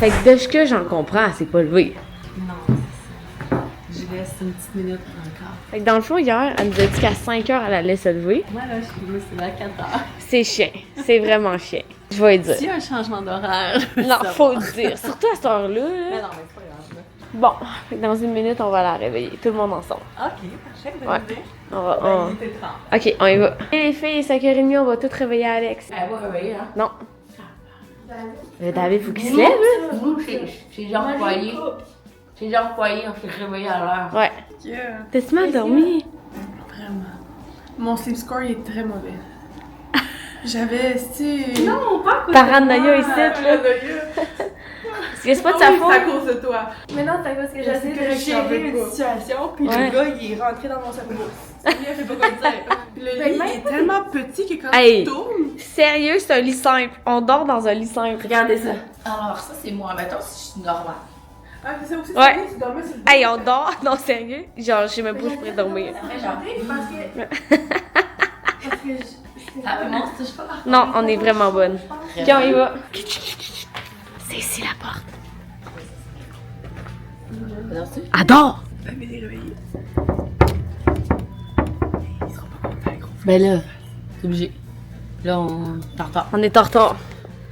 Fait que de ce que j'en comprends, elle s'est pas levée. Non, je laisse une petite minute encore. Fait que dans le fond, hier, elle nous a dit qu'à 5 heures, elle allait se lever. Moi, là, je suis levée, c'est à 4 heures. C'est chien. C'est vraiment chien. Je vais lui dire. S'il y a un changement d'horaire. Non, faut le dire. Surtout à cette heure-là. Mais non, mais c'est pas grave. Là. Bon, fait que dans une minute, on va la réveiller. Tout le monde ensemble. Ok, parfait, bonne Ouais. idée. On va, Ben, il était 30. Ok, on y va. Et les filles, 5h30, on va toutes réveiller Alex. Elle va réveiller, hein? Non. David, faut qu'il se lève, là. Nous, j'ai déjà employé. J'ai déjà employé, on s'est réveillé à l'heure. Ouais. Yeah. T'as-tu mal dormi? Vraiment. Mon sleep score il est très mauvais. J'avais, tu Non, pas à Paranoïa ici, là. Parce que c'est pas de sa C'est à faute. cause de toi. Mais non, c'est parce que Je sais j'essaie que de je savais gérer une pas. situation, puis Ouais. le gars, il est rentré dans mon cerveau. Je sais pas quoi te dire. Puis le lit il est tellement petit que quand Hey. tu tournes, Sérieux, c'est un lit simple. On dort dans un lit simple. Regardez ça. Alors, ça, c'est moi. Mettons si je suis normale. ah, c'est ça aussi, Ouais. tu dormais sur le Hey, on dort? Non, sérieux? Genre, je sais même pas où je pourrais dormir. Ça fait genre. Parce que Ça fait mon touche pas par Non, on est vraiment bonne. Ok, on y va. C'est ici la porte. Adore! David est réveillé. Ben là, c'est obligé. Là, on t'entend. On est en retard.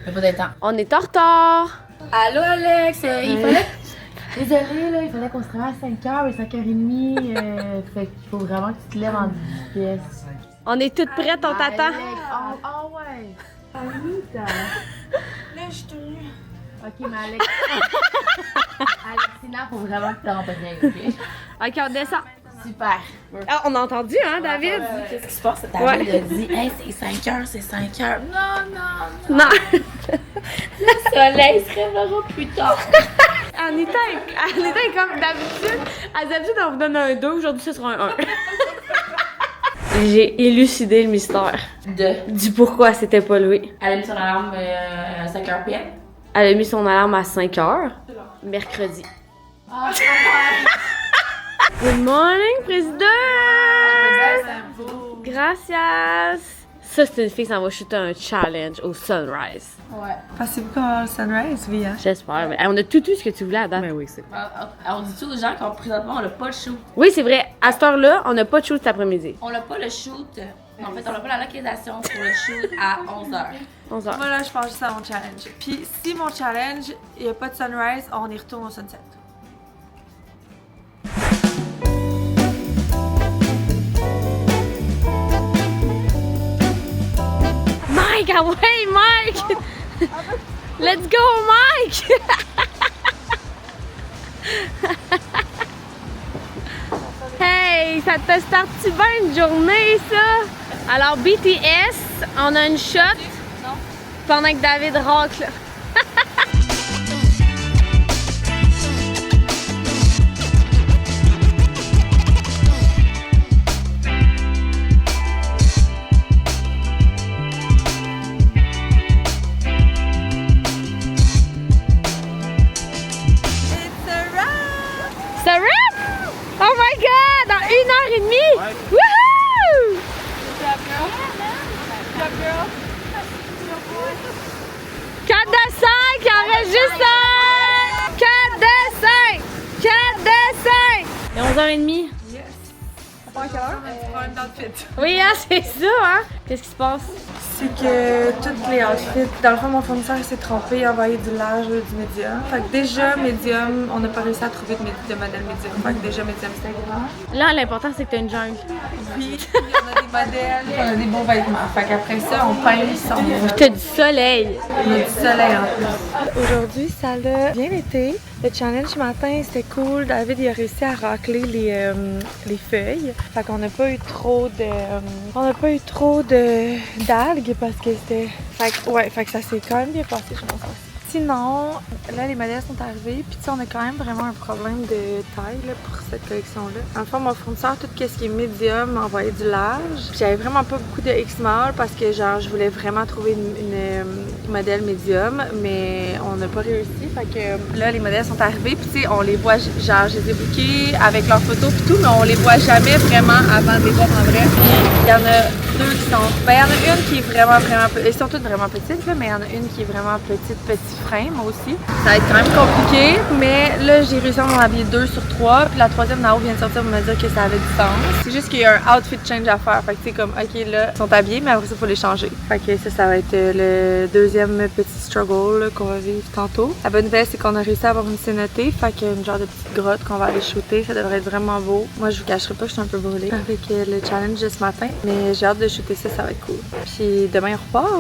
Y'a pas d'être temps. On est en retard. Allô, Alex, il fallait. Désolée, là, il fallait qu'on se réveille à 5h et 5h30. Fait qu'il faut vraiment que tu te lèves en vitesse. On est toutes prêtes, on t'attend. Oh, ouais. Anita. là, je suis tenue. Ok, mais Alex. Alexina, faut vraiment que tu rentres bien, ok? Ok, on descend. Super. Ah, on a entendu, hein, David? Qu'est-ce qui se passe? David Ouais. a dit, hey, c'est 5h, c'est 5h. Non. Non. Le soleil se réveillera plus tard. Anita est comme d'habitude. À d'habitude, on vous donne un 2. Aujourd'hui, ce sera un 1. J'ai élucidé le mystère du pourquoi elle s'était pas levée. Elle a mis son alarme à 5h PM. Elle a mis son alarme à 5 heures, mercredi. Ah, Good morning, président! Gracias! Ça, c'est une fille qui s'en va shooter un challenge au sunrise. Ouais. Passez-vous comment le sunrise, Via? J'espère. Mais on a tout eu ce que tu voulais à date. oui, c'est. On dit tout aux gens qu'on présentement on n'a pas le shoot. Oui, c'est vrai. À cette heure-là, on n'a pas de shoot cet après-midi. On n'a pas le shoot. En fait, on n'a pas la localisation pour le shoot à 11h. 11 heures. Moi, là, je pense juste à mon challenge. Puis, si mon challenge, il n'y a pas de sunrise, on y retourne au sunset. Mike, ah ouais, Mike! Let's go, Mike! Hey, ça te starte-tu bien une journée, ça? Alors, BTS, on a une shot pendant que David racle. Ça rap? Oh my god! Dans 1h30? Wouhou! 4 de 5, il en reste juste un! 4 de 5! 4 de 5! Et 11h30. Problème d'outfit. Oui, hein, c'est ça, hein? Qu'est-ce qui se passe? C'est que tous les outfits, dans le fond, mon fournisseur s'est trompé, il a envoyé du large ou du médium. Fait que déjà, médium, on n'a pas réussi à trouver de modèle médium. Fait que déjà, médium, c'était grand. Là, l'important, c'est que t'as une jungle. Puis, on a des modèles, on a des beaux vêtements. Fait qu'après ça, on pince, on T'as du soleil. a du soleil en plus. Aujourd'hui, ça a bien été. Le challenge ce matin, c'était cool. David, il a réussi à racler les feuilles. Fait qu'on n'a pas eu trop de... on n'a pas eu trop d'algues parce que c'était... Fait que ça s'est quand même bien passé, je pense. Sinon, là, les modèles sont arrivés. Puis, tu sais, on a quand même vraiment un problème de taille là, pour cette collection-là. En fait, mon fournisseur, tout ce qui est médium, m'a envoyé du large. Puis, j'avais vraiment pas beaucoup de X-Mall parce que, genre, je voulais vraiment trouver une modèle médium. Mais on n'a pas réussi. Fait que là, les modèles sont arrivés. Puis, tu sais, on les voit, genre, je les ai bookés avec leurs photos puis tout. Mais on les voit jamais vraiment avant de les voir en vrai. Il y en a deux qui sont... Ben, il y en a une qui est vraiment petite. Elles sont toutes vraiment petites, là. Mais il y en a une qui est vraiment petite frein, moi aussi. Ça va être quand même compliqué, mais là, j'ai réussi à m'en habiller 2 sur 3. Puis la troisième, Nao vient de sortir pour me dire que ça avait du sens. C'est juste qu'il y a un outfit change à faire. Fait que c'est comme, ok, là, ils sont habillés, mais après ça, il faut les changer. Fait que ça va être le deuxième petit struggle là, qu'on va vivre tantôt. La bonne nouvelle, c'est qu'on a réussi à avoir une cénotée. Fait qu'il y a une genre de petite grotte qu'on va aller shooter. Ça devrait être vraiment beau. Moi, je vous cacherai pas que je suis un peu brûlée avec le challenge de ce matin. Mais j'ai hâte de shooter ça va être cool. Puis demain, on repart.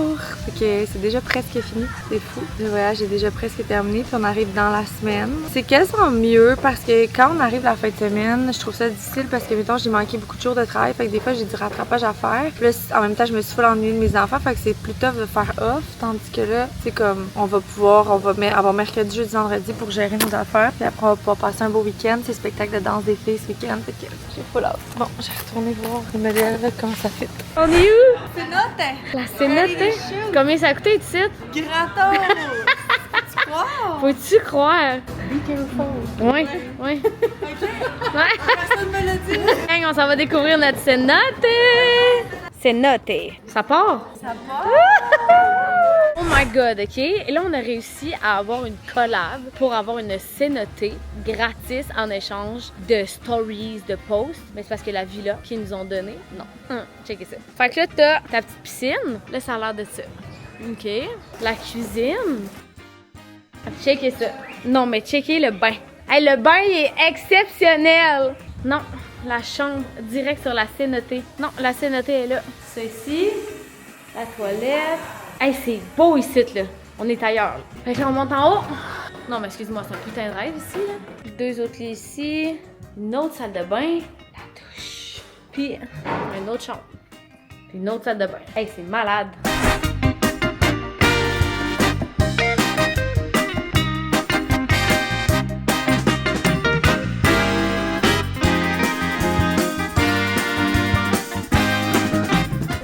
Fait que c'est déjà presque fini. C'est fou. Le voyage est déjà presque terminé. Puis on arrive dans la semaine. C'est quasiment mieux parce que quand on arrive la fin de semaine, je trouve ça difficile parce que, mettons, j'ai manqué beaucoup de jours de travail. Fait que des fois, j'ai du rattrapage à faire. Puis là, en même temps, je me suis full ennuyée de mes enfants. Fait que c'est plus tough de faire off. Tandis que là, c'est comme, on va avoir mercredi, jeudi, vendredi pour gérer nos affaires. Puis après, on va pouvoir passer un beau week-end. C'est spectacle de danse des filles ce week-end. Fait que j'ai full hâte. Bon, j'ai retourné voir le modèle, comment ça fit. On est où? Cénote! La cénote? Combien ça a coûté, tu sais? Gratos! Tu crois? Faut-tu croire? Be careful. Oui, oui. Ouais. Personne me l'a dit! Gang, on s'en va découvrir notre cénote! Cénote! Ça part? Ça part? Oh my god, ok? Et là, on a réussi à avoir une collab pour avoir une cénotée gratis en échange de stories, de posts. Mais c'est parce que la villa qu'ils nous ont donné, non. Checkez ça. Fait que là, t'as ta petite piscine. Là, ça a l'air de ça. Ok. La cuisine. Checkez ça. Non, mais checkez le bain. Hey, le bain, il est exceptionnel. Non, la chambre direct sur la cénotée. Non, la cénotée est là. Ça ici. La toilette. Hey, c'est beau ici, là. On est ailleurs. Là. Fait que là, on monte en haut. Non, mais excuse-moi, c'est un putain de rêve ici, là. 2 autres lits ici. Une autre salle de bain. La douche. Puis, une autre chambre. Puis, une autre salle de bain. Hey, c'est malade.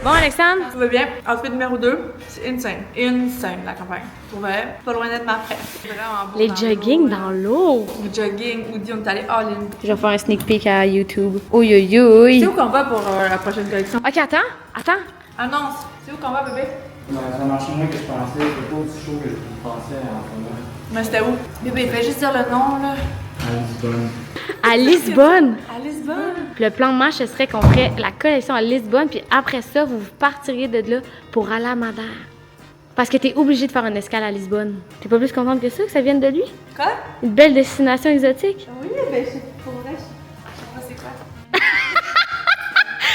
Bon, Alexandre? Ça va bien. Outfit numéro 2, c'est insane. Insane, la campagne. Pour vrai, pas loin d'être ma prête. Vraiment beau. Les jogging dans l'eau. Le jogging, Woody, on est allé all-in. Je vais faire un sneak peek à YouTube. Oui, oui, oui. C'est où qu'on va pour la prochaine collection? Ok, attends. Annonce, c'est où qu'on va, bébé? Ça marche moins que je pensais, c'est pas aussi chaud que je pensais en ce moment. Mais c'était où? Bébé, fais juste dire le nom, là. À Lisbonne. À Lisbonne. Puis le plan de match, ce serait qu'on ferait la collection à Lisbonne, puis après ça, vous partiriez de là pour aller à Madère. Parce que t'es obligé de faire une escale à Lisbonne. T'es pas plus contente que ça vienne de lui? Quoi? Une belle destination exotique? Oui, ben, pour vrai, je sais pas c'est quoi.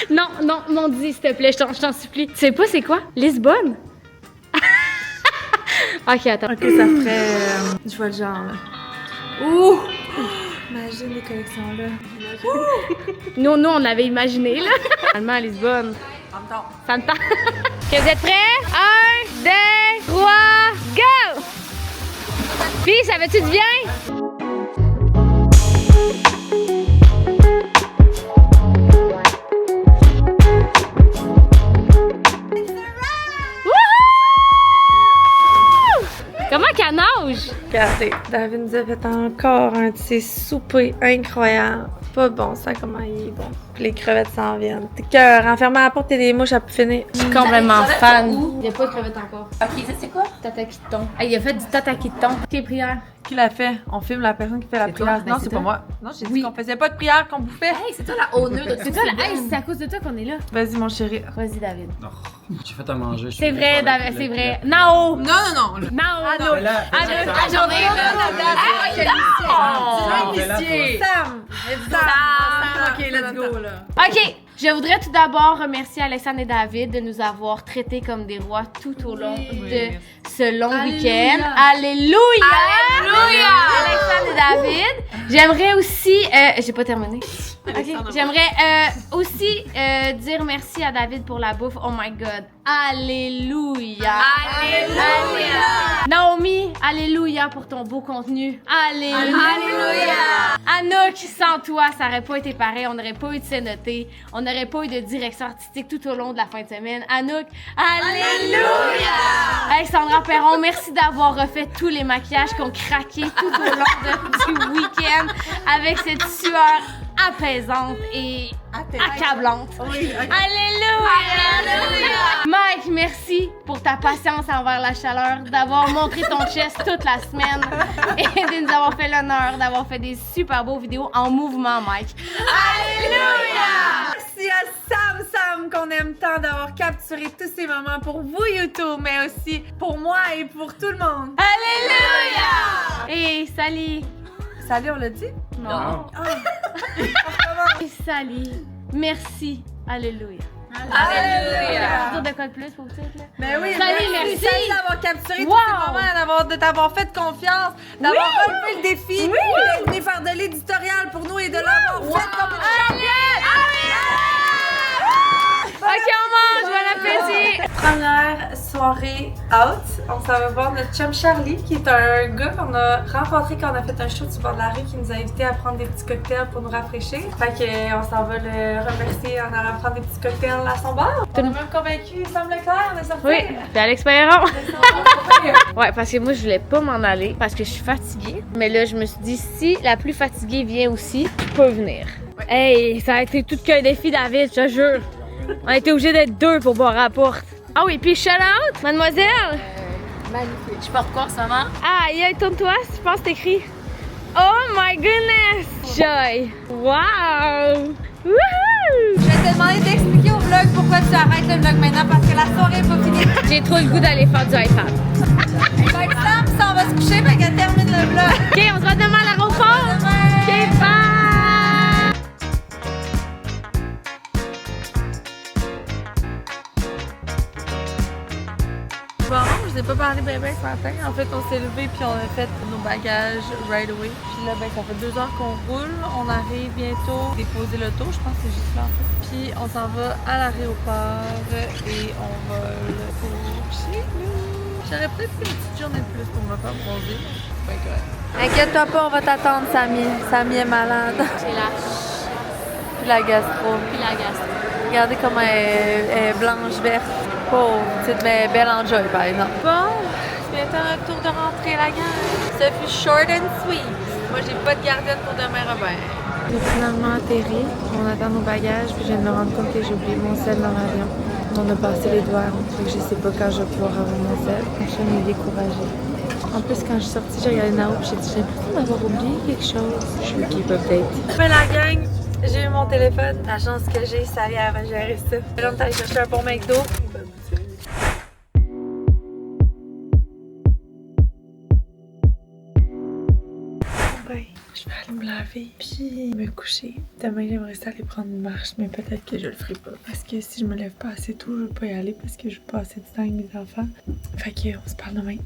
Non, mon dis, s'il te plaît, je t'en supplie. Tu sais pas c'est quoi? Lisbonne? Ok, attends. Ok, ça ferait. Je vois le genre, là. Ouh! Imagine les collections, là. Nous, on l'avait imaginé, là. Finalement, à Lisbonne. Ça me tente. Ok, vous êtes prêts? 1, 2, 3, go! Puis, ça fait-tu du bien? Comment qu'elle nage? Regardez, David nous a fait encore un de ses soupers incroyables. Pas bon, ça, comment il est bon. Puis les crevettes s'en viennent. T'es cœur, enfermant la porte et des mouches à pu finir. Je suis complètement fan. Il n'y a pas de crevettes encore. Ok, ça c'est quoi? Tatakiton. Il a fait du tatakiton. Ok, prière. Qui l'a fait? On filme la personne qui fait la C'est prière. toi? Ben, Non, c'est c'est toi. pas moi. Non, j'ai dit qu'on faisait pas de prière, qu'on bouffait. Hey, c'est toi la honneur de C'est toi, là. Hey, c'est à cause de toi qu'on est là. Vas-y, mon chéri. Vas-y, David. J'ai fait à manger. C'est vrai, David, c'est vrai. Nao! Non. Nao! Non, mais là, La journée, Sam! Ok, let's go, là. OK, je voudrais tout d'abord remercier Alexandre et David de nous avoir traités comme des rois tout au long de ce long week-end. Alléluia! Alléluia! Alexandre et David. J'aimerais aussi... j'ai pas terminé. OK, j'aimerais aussi dire merci à David pour la bouffe. Oh my God. Alléluia! Alléluia! Naomi, alléluia pour ton beau contenu. Alléluia! Alléluia! Anouk, sans toi, ça aurait pas été pareil. On n'aurait pas eu de cénoté. On n'aurait pas eu de direction artistique tout au long de la fin de semaine. Anouk, alléluia! Alexandra Perron, merci d'avoir refait tous les maquillages qui ont craqué tout au long du week-end avec cette sueur apaisante et accablante. Oui, Alléluia! Mike, merci pour ta patience envers la chaleur, d'avoir montré ton chest toute la semaine et de nous avoir fait l'honneur d'avoir fait des super beaux vidéos en mouvement, Mike. Alléluia! Merci à Sam qu'on aime tant d'avoir capturé tous ces moments pour vous YouTube, mais aussi pour moi et pour tout le monde. Alléluia! Et Sally. Salut, on l'a dit? Non. Et Sally, merci. Alléluia. Alléluia! Dire de quoi de plus pour titre, là? Ben oui, Salut, merci. Salut d'avoir capturé Wow! tous ces moments, de t'avoir fait confiance, d'avoir relevé le défi, d'être venu faire de l'éditorial pour nous et de l'avoir fait comme une championne! Ok, on mange, bon appétit! Première soirée out, on s'en va voir notre chum Charlie, qui est un gars qu'on a rencontré quand on a fait un show du bord de la rue, qui nous a invités à prendre des petits cocktails pour nous rafraîchir. Fait qu'on s'en va le remercier en allant prendre des petits cocktails à son bar. On est même convaincu, Sam Leclerc, on est sorti. Oui, puis Alex Perron. Ouais, parce que moi, je voulais pas m'en aller parce que je suis fatiguée. Mais là, je me suis dit, si la plus fatiguée vient aussi, je peux venir. Hey, ça a été tout qu'un défi, David, je te jure. On a été obligés d'être deux pour boire à la porte. Ah oui, puis shout out, mademoiselle! Magnifique. Je porte quoi en ce moment? Ah, y a tourne-toi, je pense que c'est écrit. Oh my goodness! Joy! Wow! Woohoo! Je vais te demander d'expliquer au vlog pourquoi tu arrêtes le vlog maintenant, parce que la soirée est pas finie. J'ai trop le goût d'aller faire du iPad. Fait que Sam, ça, on va se coucher, fait qu'elle termine le vlog. Ok, on se voit demain à l'aéroport! Demain. Ok, bye! Bon, je n'ai pas parlé bébé ce matin. En fait, on s'est levé puis on a fait nos bagages right away. Puis là, ben, ça fait 2 heures qu'on roule. On arrive bientôt déposer l'auto. Je pense que c'est juste là en fait. Puis on s'en va à l'aéroport et on vole pour chez nous. J'aurais peut-être fait une petite journée de plus pour me faire bronzer. C'est pas correct. Inquiète-toi pas, on va t'attendre, Samy. Samy est malade. J'ai la Puis la gastro. puis la gastro. Regardez comment elle est blanche-verte. Pauvre, petite mais belle en joy, par exemple. Bon, c'est bientôt notre tour de rentrée, la gang. Ça fut short and sweet. Moi, j'ai pas de gardienne pour demain, Robert. J'ai finalement atterri. On attend nos bagages, puis je viens de me rendre compte que j'ai oublié mon sel dans l'avion. On a passé les douanes, fait que je sais pas quand je vais pouvoir avoir mon sel. Je suis découragée. En plus, quand je suis sortie, j'ai regardé Nao, puis j'ai dit, j'ai l'impression d'avoir oublié quelque chose. Je suis keep update. Mais la gang, j'ai eu mon téléphone. La chance que j'ai, ça allait à gérer ça. Là, on est allé chercher un bon McDo. Ben, je vais aller me laver puis me coucher. Demain, j'aimerais ça aller prendre une marche, mais peut-être que je le ferai pas. Parce que si je me lève pas assez tôt, je veux pas y aller parce que je veux pas assez de temps avec mes enfants. Fait que on se parle demain.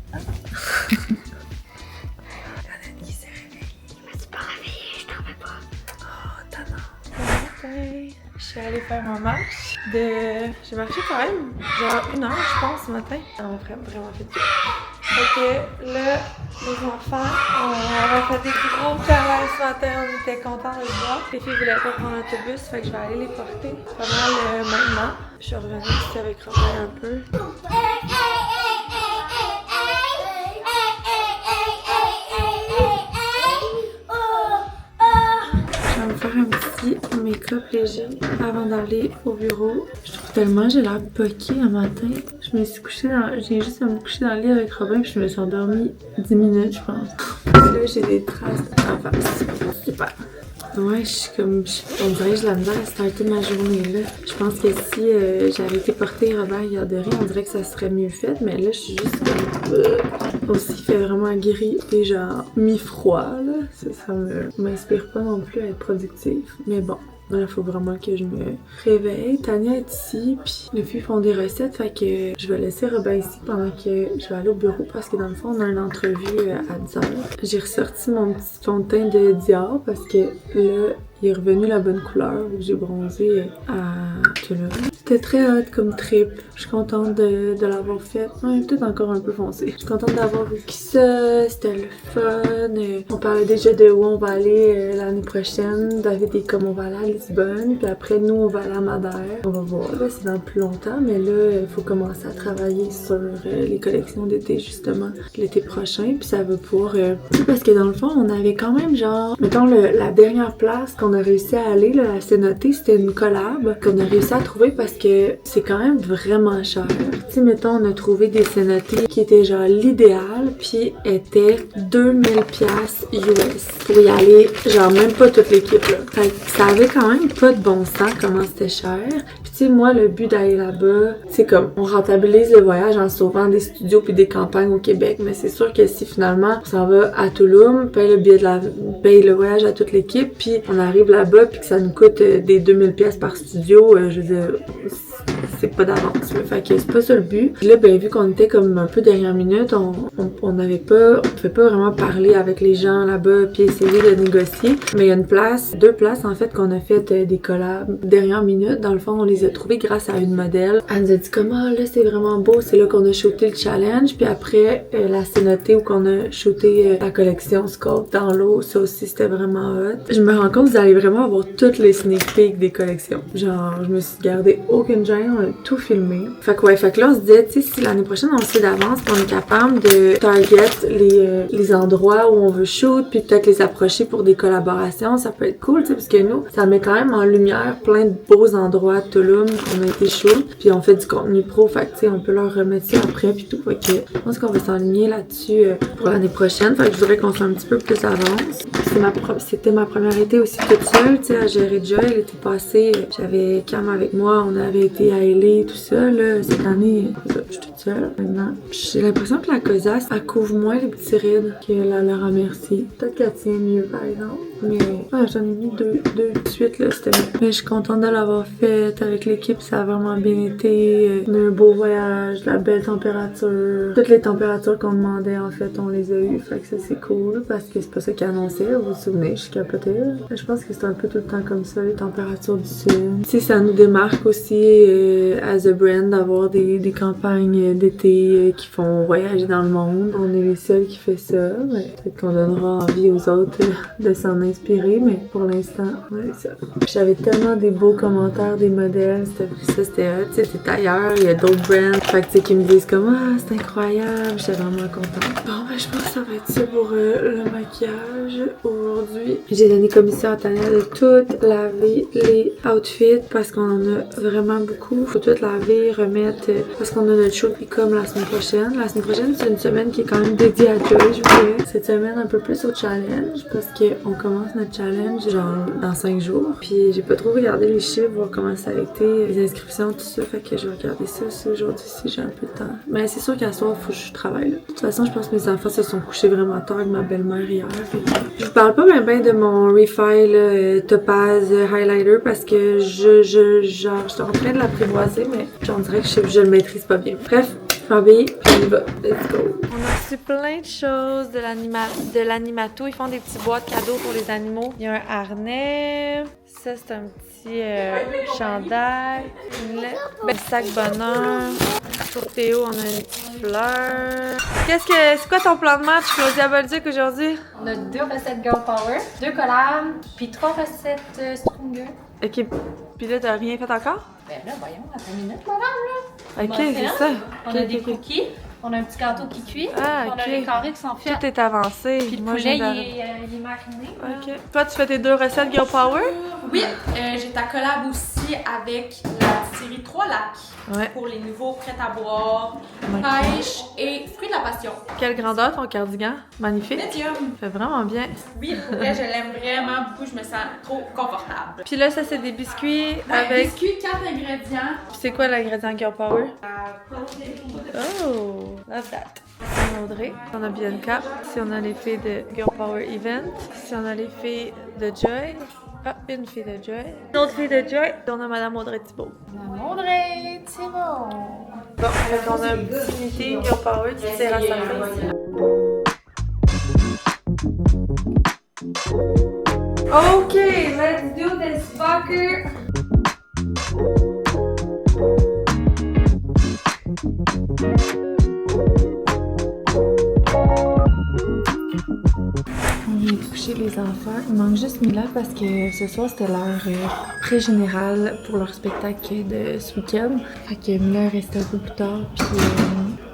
Qui s'est réveillée. Je me suis pas réveillée, je t'en veux pas. Oh, t'as non. Je suis allée faire ma marche. J'ai marché quand même, genre 1 heure, je pense, ce matin. Ça m'a vraiment fait du bien. Fait que là, les enfants, on a fait des gros câlins ce matin, on était contents de le voir. Les filles voulaient pas prendre l'autobus, fait que je vais aller les porter. Pas mal maintenant. Je suis revenue ici avec Robert un peu. Je vais me faire un petit make-up léger avant d'aller au bureau. Je trouve tellement j'ai l'air poquée un matin. Je me suis couchée j'ai juste à me coucher dans le lit avec Robin puis je me suis endormie 10 minutes je pense. Là j'ai des traces en face. Super. Ouais, je suis comme, on dirait que j'ai la misère à starter ma journée là. Je pense que si j'avais été porter Robert à la garderie, on dirait que ça serait mieux fait, mais là je suis juste comme... Aussi, il fait vraiment gris et genre mi-froid là. Ça m'inspire pas non plus à être productive. Mais bon, il faut vraiment que je me réveille. Tania est ici, puis les filles font des recettes, fait que je vais laisser Robin ici pendant que je vais aller au bureau parce que dans le fond, on a une entrevue à 10h. J'ai ressorti mon petit fond de teint de Dior parce que là, il est revenu la bonne couleur, j'ai bronzé à Tulum. C'était très hot comme trip. Je suis contente de l'avoir fait. Ouais, peut-être encore un peu foncé. Je suis contente d'avoir vécu ça. C'était le fun. On parlait déjà de où on va aller l'année prochaine. David est comme on va aller à Lisbonne. Puis après, nous, on va aller à Madère. On va voir. Là, c'est dans plus longtemps. Mais là, il faut commencer à travailler sur les collections d'été, justement, l'été prochain. Puis ça va pour... parce que dans le fond, on avait quand même genre... Mettons, la dernière place qu'on a réussi à aller, là, à Cénoté, c'était une collab qu'on a réussi à trouver parce que c'est quand même vraiment cher. Tu sais, mettons, on a trouvé des cénotés qui étaient genre l'idéal, puis étaient 2000$ US pour y aller, genre même pas toute l'équipe là. Fait que ça avait quand même pas de bon sens comment c'était cher. Puis tu sais, moi, le but d'aller là-bas, c'est comme, on rentabilise le voyage en sauvant des studios puis des campagnes au Québec, mais c'est sûr que si finalement on s'en va à Tulum, paye le voyage à toute l'équipe, puis on arrive là-bas puis que ça nous coûte des 2000$ par studio, je veux dire, c'est pas d'avance. Fait que c'est pas ça le but. Puis là, ben vu qu'on était comme un peu dernière minute, on pouvait pas vraiment parler avec les gens là-bas puis essayer de négocier. Mais il y a deux places en fait qu'on a fait des collabs dernière minute. Dans le fond, on les a trouvés grâce à une modèle. Elle nous a dit comment là c'est vraiment beau, c'est là qu'on a shooté le challenge. Puis après la cénotée où qu'on a shooté la collection Scope dans l'eau, ça aussi c'était vraiment hot. Je me rends compte que vous allez vraiment avoir toutes les sneak peeks des collections. Genre, je me suis gardé aucune gêne, on a tout filmé. Fait que là on se disait, tu sais, si l'année prochaine on sait d'avance qu'on est capable de target les endroits où on veut shoot, puis peut-être les approcher pour des collaborations, ça peut être cool, tu sais, parce que nous, ça met quand même en lumière plein de beaux endroits à Tulum qu'on a été shoot, puis on fait du contenu pro, fait que tu sais, on peut leur remettre ça après, puis tout. Fait que je pense qu'on va s'enligner là-dessus pour l'année prochaine, fait que je voudrais qu'on soit un petit peu plus avance. C'était ma première été aussi toute seule, tu sais, à gérer Joy. L'été passé, j'avais Cam avec moi, on avait été à LA, tout ça, là. Cette année, je suis toute seule, maintenant. J'ai l'impression que la COSAS, elle couvre moins les petits rides qu'elle la remercie. Peut-être qu'elle tient mieux, par exemple. Mais, ouais, j'en ai mis deux de suite, là, c'était mieux. Mais je suis contente de l'avoir faite avec l'équipe, ça a vraiment bien été. On a eu un beau voyage, de la belle température. Toutes les températures qu'on demandait, en fait, on les a eues. Fait que ça, c'est cool, parce que c'est pas ça qu'ils annonçaient, vous vous souvenez, je capotais. Je pense que c'est un peu tout le temps comme ça, les températures du sud. Tu sais, ça nous démarque aussi, as a brand, d'avoir des campagnes d'été qui font voyager dans le monde. On est les seuls qui fait ça, mais peut-être qu'on donnera envie aux autres de s'en inspirer, mais pour l'instant, ouais, ça. J'avais tellement des beaux commentaires des modèles, c'était hot, tu sais, c'est ailleurs, il y a d'autres brands, fait que tu sais, qui me disent comme « Ah, c'est incroyable », j'étais vraiment contente. Bon, ben, je pense que ça va être ça pour le maquillage aujourd'hui. J'ai donné commission à Tania de tout laver les outfits parce qu'on en a vraiment beaucoup. Faut tout laver, remettre, parce qu'on a notre show comme la semaine prochaine. La semaine prochaine, c'est une semaine qui est quand même dédiée à Joy, je dirais. Cette semaine, un peu plus au challenge parce qu'on commence notre challenge genre dans 5 jours. Puis j'ai pas trop regardé les chiffres, voir comment ça a été, les inscriptions, tout ça. Fait que je vais regarder ça aujourd'hui si j'ai un peu de temps. Mais c'est sûr qu'à soir, faut que je travaille là. De toute façon, je pense que mes enfants se sont couchés vraiment tard avec ma belle-mère hier. Fait que je vous parle pas bien de mon Refi là, Topaz Highlighter parce que je suis en train de l'apprivoiser, mais j'en dirais que je le maîtrise pas bien. Bref, je m'habille, puis on y va. Let's go! On a reçu plein de choses de l'animato. Ils font des petits boîtes cadeaux pour les animaux. Il y a un harnais. Ça, c'est un petit chandail. Un sac bonheur. Pour Théo, on a une petite fleur. C'est quoi ton plan de match, Claudia Bolduc, aujourd'hui? On a 2 recettes Girl Power, 2 collabs, puis 3 recettes Stringer. Ok, puis là, t'as rien fait encore? Ben là, voyons, à 5 minutes, madame, là. Ok, c'est ça. On a des cookies, on a un petit gâteau qui cuit, Ah, on a ok. les carrés qui sont faits. Tout est avancé. Puis le Moi, poulet, j'ai il est mariné. Ok. Toi, tu fais tes 2 recettes Girl Power? Oui, j'ai ta collab aussi avec la série 3 lacs Ouais. pour les nouveaux prêts à boire, Ouais. pêche et fruits de la passion. Quelle grandeur ton cardigan? Magnifique. Medium. Fait vraiment bien. Oui, pour vrai, je l'aime vraiment beaucoup, je me sens trop confortable. Puis là, ça, c'est des biscuits Ouais, avec. biscuits, 4 ingrédients. Puis c'est quoi l'ingrédient Girl Power? Oh, love that. On a Audrey, on a Bianca, si on a les filles de Girl Power Event, si on a les filles de Joy, une fille de Joy, une autre fille de Joy, et on a Madame Audrey Thibault. Audrey, c'est bon. Bon, fait qu'on a un petit meeting Girl Power qui sert à sa face. Ok, let's do this fucker! coucher les enfants. Il manque juste Mila parce que ce soir c'était l'heure pré-générale pour leur spectacle de ce week-end. Fait que Mila reste un peu plus tard, puis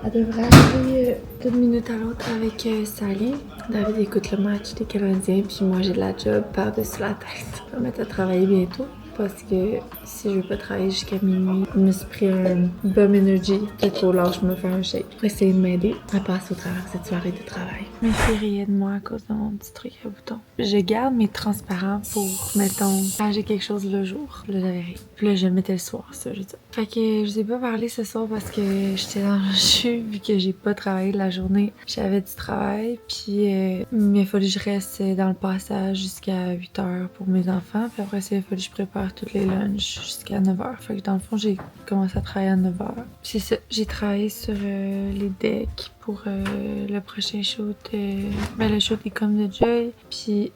elle devrait arriver d'une minute à l'autre avec Sally. David écoute le match des Canadiens, puis moi j'ai de la job par-dessus la tête. Je vais me mettre à travailler bientôt. Parce que si je veux pas travailler jusqu'à minuit, je me suis pris un bum energy. Peut-être au lâche, je me faire un shake pour essayer de m'aider à passer au travers de cette soirée de travail. Mes filles riaient de moi à cause de mon petit truc à boutons. Je garde mes transparents pour, mettons, quand j'ai quelque chose le jour. Là, j'avais ri. Puis là, je le mettais le soir, ça, je veux dire. Fait que je vous ai pas parlé ce soir parce que j'étais dans le jus, vu que j'ai pas travaillé de la journée. J'avais du travail, puis il a fallu que je reste dans le passage jusqu'à 8h pour mes enfants. Puis après ça, il a fallu que je prépare toutes les lunchs jusqu'à 9h. Fait que dans le fond, j'ai commencé à travailler à 9h. Puis c'est ça, j'ai travaillé sur les decks pour le prochain shoot, le shoot des Comme de Joy. Puis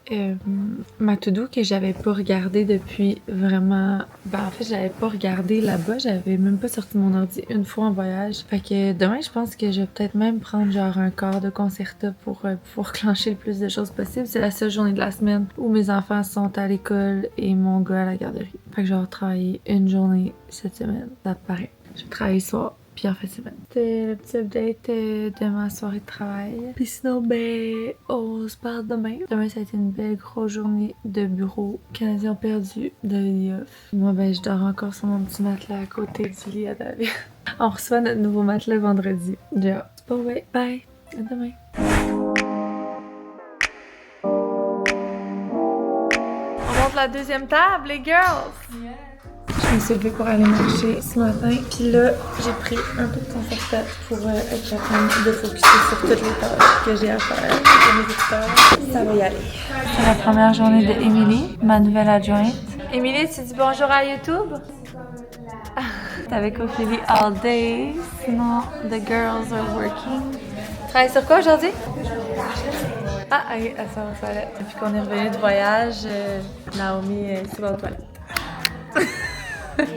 ma to-do que j'avais pas regardé depuis vraiment... en fait, j'avais pas regardé là-bas. J'avais même pas sorti mon ordi une fois en voyage. Fait que demain, je pense que je vais peut-être même prendre genre un quart de concerta pour pouvoir clencher le plus de choses possible. C'est la seule journée de la semaine où mes enfants sont à l'école et mon gars à la garderie. Fait que je vais travailler une journée cette semaine. Ça te paraît. Je vais travailler le soir. Puis en fait, c'était le petit update de ma soirée de travail. Puis sinon, on se parle demain. Demain, ça a été une belle grosse journée de bureau. Canadiens perdu, David off. Moi, je dors encore sur mon petit matelas à côté du lit à David. On reçoit notre nouveau matelas vendredi. J'ai hâte. Bon, bye. À demain. On monte la deuxième table, les girls! Yeah. Je me suis levée pour aller marcher ce matin, puis là, j'ai pris un peu de concerta pour être capable de focuser sur toutes les tâches que j'ai à faire pour mes écouteurs. Ça va y aller. C'est la première journée de Émilie, ma nouvelle adjointe. Émilie, tu dis bonjour à YouTube? T'es avec Ophélie all day, sinon the girls are working. Tu travailles sur quoi aujourd'hui? Ah, ok, elle s'en va aux toilettes. Depuis qu'on est revenu de voyage, Naomi s'est va aux toilettes.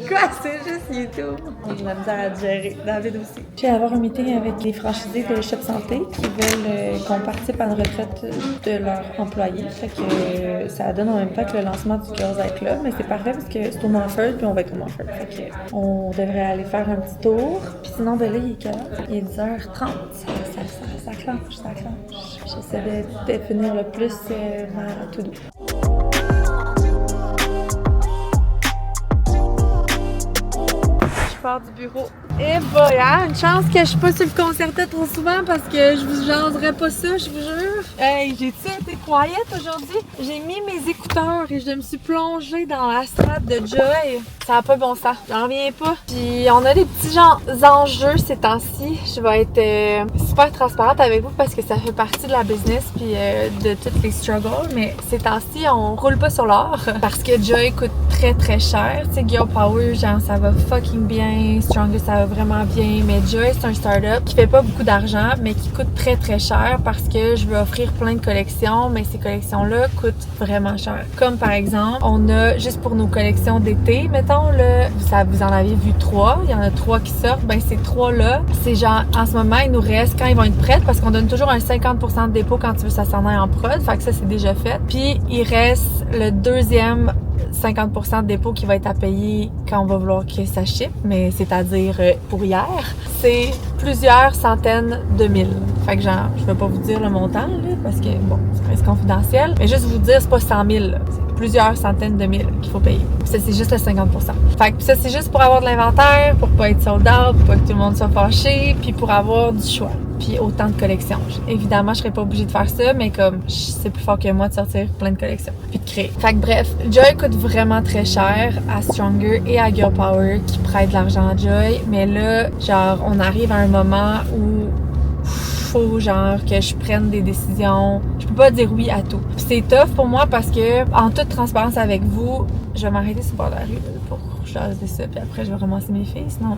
Quoi? C'est juste YouTube. On a la misère à gérer. David aussi. Je vais avoir un meeting avec les franchisés de Shop Santé qui veulent qu'on participe à une retraite de leurs employés. Fait que ça donne en même temps que le lancement du Girls Eye Club. Mais c'est parfait parce que c'est au Montford puis on va être au Montford. Fait que on devrait aller faire un petit tour. Puis sinon, là, il est quelle heure? Il est 10h30. Ça clenche. J'essaie de finir le plus ma to-do. Du bureau. Et voilà, une chance que je suis pas sur le concerta trop souvent parce que je vous jaserais pas ça, je vous jure. Hey, j'ai-tu été quiet aujourd'hui? J'ai mis mes écouteurs et je me suis plongée dans la strate de Joy. Ça a pas bon sens, j'en reviens pas. Puis on a des petits enjeux ces temps-ci. Je vais être super transparente avec vous parce que ça fait partie de la business puis de toutes les struggles. Mais ces temps-ci, on roule pas sur l'or parce que Joy coûte très très cher. Tu sais, Girl Power, genre ça va fucking bien, Stronger ça va vraiment bien. Mais Joy, c'est un start-up qui fait pas beaucoup d'argent mais qui coûte très très cher parce que je veux offrir plein de collections, mais ces collections-là coûtent vraiment cher. Comme par exemple, on a juste pour nos collections d'été, mettons, là, vous en avez vu 3, il y en a 3 qui sortent, ces 3-là, c'est genre, en ce moment, il nous reste, quand ils vont être prêts, parce qu'on donne toujours un 50% de dépôt quand tu veux ça s'en aille en prod, fait que ça, c'est déjà fait. Puis, il reste le deuxième 50% de dépôt qui va être à payer quand on va vouloir que ça ship, mais c'est-à-dire pour hier, c'est plusieurs centaines de mille. Fait que genre, je vais pas vous dire le montant, là, parce que, bon, ça reste confidentiel, mais juste vous dire, c'est pas 100 000, là. C'est plusieurs centaines de mille qu'il faut payer. Ça, c'est juste le 50%. Fait que ça, c'est juste pour avoir de l'inventaire, pour pas être sold out, pour pas que tout le monde soit fâché, puis pour avoir du choix. Puis autant de collections. Évidemment, je serais pas obligée de faire ça, mais comme c'est plus fort que moi de sortir plein de collections puis de créer. Fait que bref, Joy coûte vraiment très cher à Stronger et à Girl Power qui prêtent de l'argent à Joy. Mais là, genre, on arrive à un moment où faut genre que je prenne des décisions. Je peux pas dire oui à tout. C'est tough pour moi parce que, en toute transparence avec vous, je vais m'arrêter sur le bord de la rue pour jaser ça, puis après je vais ramasser mes filles, sinon